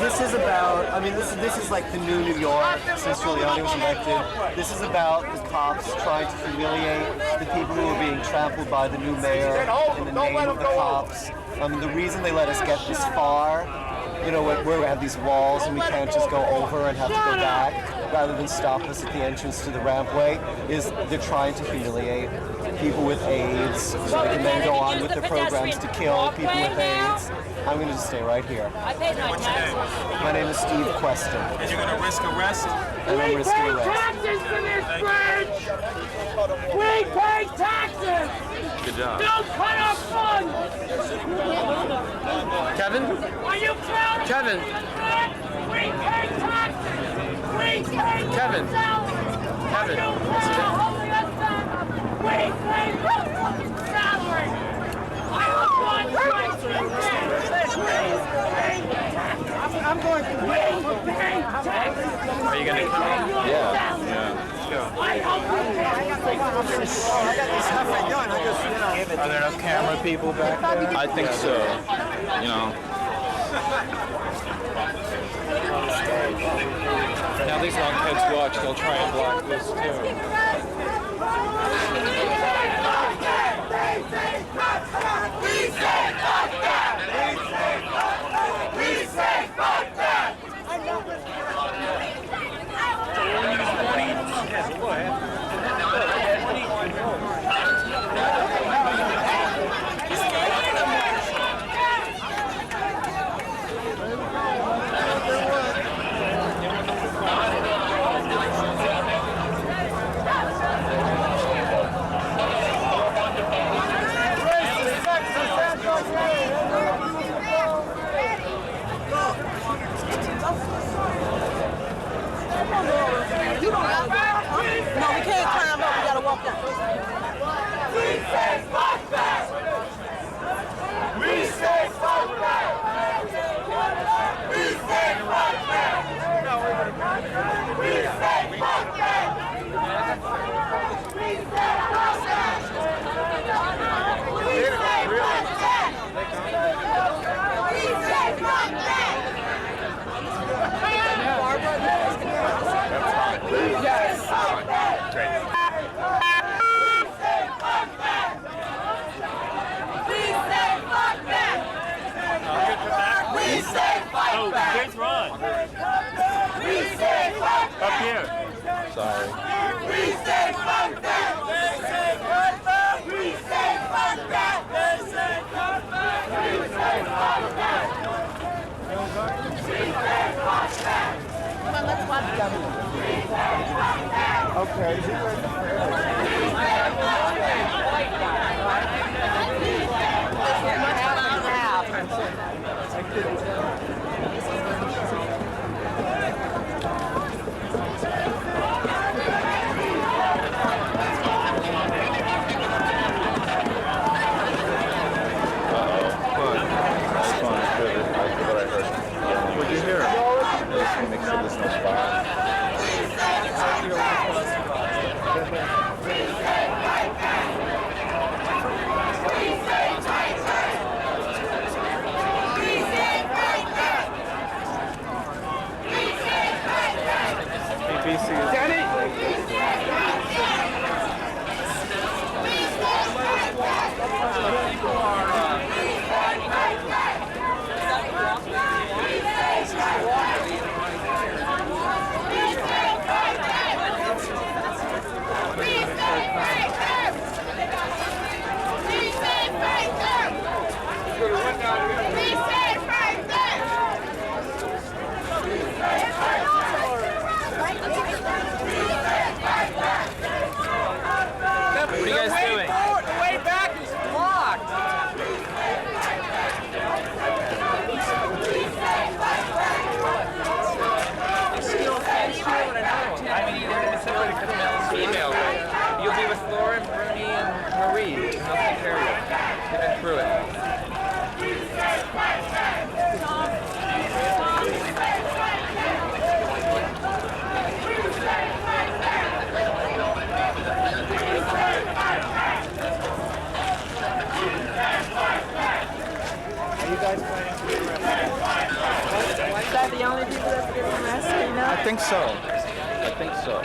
this is about, I mean, this is like the new York since Giuliani was elected. This is about the cops trying to humiliate the people who are being trampled by the new mayor in the name of the cops. The reason they let us get this far, you know, where we have these walls and we can't just go over and have to go back, rather than stop us at the entrance to the rampway, is they're trying to humiliate people with AIDS so they can then go on with their programs to kill people with AIDS. I'm going to just stay right here. What's your name? My name is Steve Queston. And you're going to risk arrest? And I'm risking arrest. Taxes for this bridge! We pay taxes! Good job. Don't cut our funds! Kevin? Are you proud? Kevin? We pay taxes! We pay Kevin? Kevin? We pay salary! I want one I'm going to wait for paying taxes! Are you going to come? Yeah. Let's go. I hope Are there enough camera people back there? I think so. You know. Now these lunkheads watch, they'll try and block this too. We say No, kids run. We say fight back. Up here. Sorry. We say fight back. They say fight back. We say fight back. They say fight back. We say fight back. We say fight back. Come on, let's watch them. Okay. What'd you hear? There's mix of this no spot. What are you guys doing? The way back is blocked. I mean, you're going to separate the male and female, but you'll be with Laura and Bruni and Marie. And they'll take care of you. You've been through it. Is that the only people that's getting arrested now? I think so. I think so.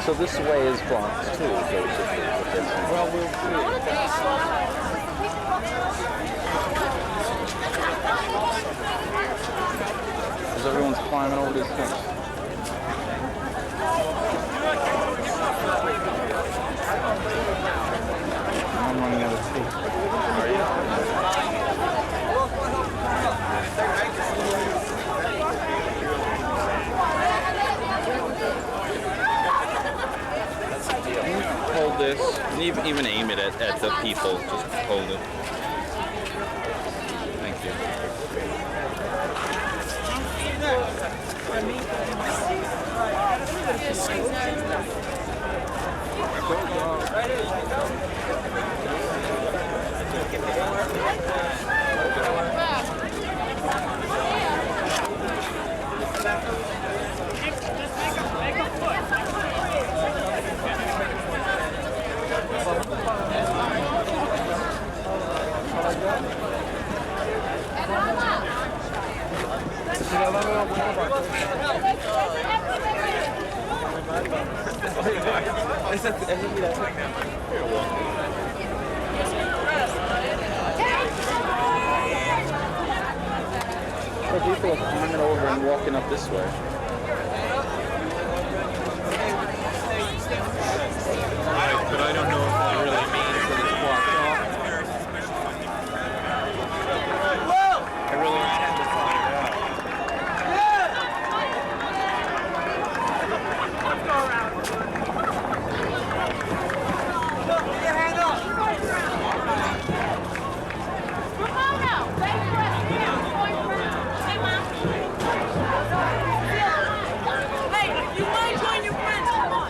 So this way is Bronx too, basically. Well, we'll see. Because everyone's climbing over these things. I'm running out of tape. Are you? Hold this, and even aim it at the people. Just hold it. Thank you. People are coming over and walking up this way. But I don't know if that really means that it's blocked off. I really intend to find out. Put your hand up. Hey, you might join your friends. Come on.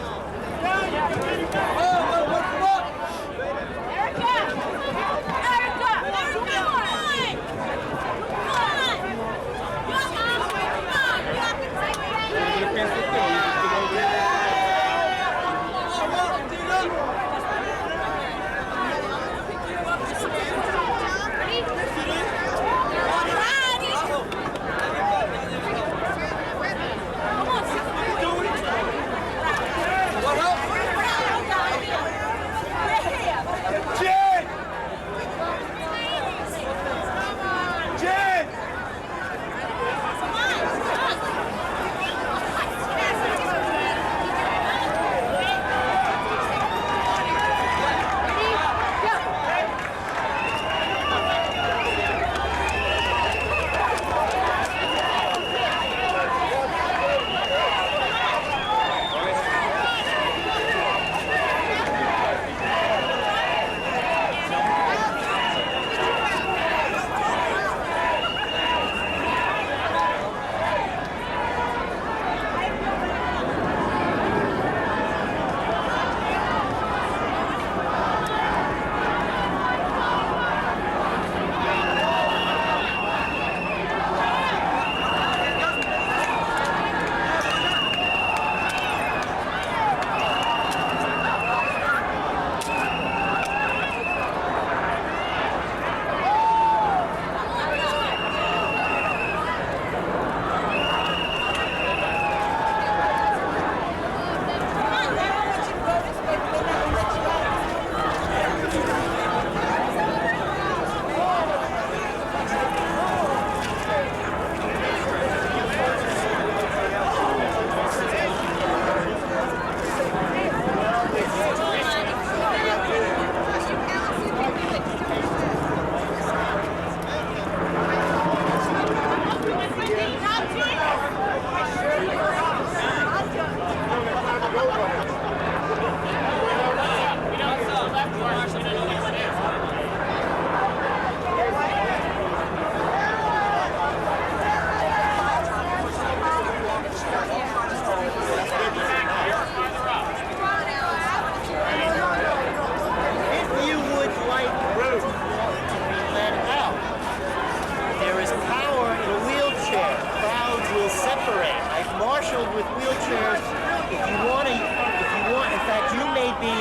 with wheelchairs. If you want, in fact, you may be,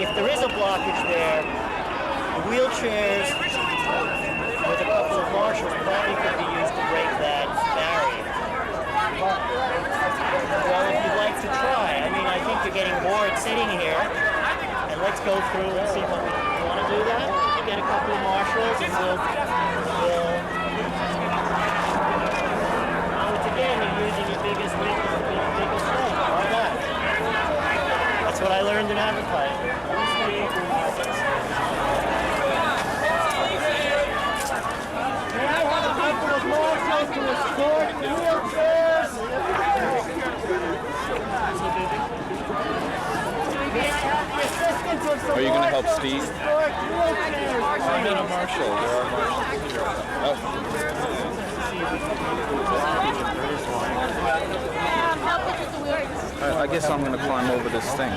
if there is a blockage there, the wheelchairs with a couple of marshals probably could be used to break that barrier. Well, if you'd like to try, I mean, I think you're getting bored sitting here, and let's go through and see what we want to do that. Get a couple of marshals, and we'll again, you're using your biggest strength. Why not? That's what I learned in advertising. May I have a couple of marshals to escort wheelchairs? May I have the assistance of some Are you going to help Steve? I'm not a marshal. There are marshals here. I guess I'm going to climb over this thing.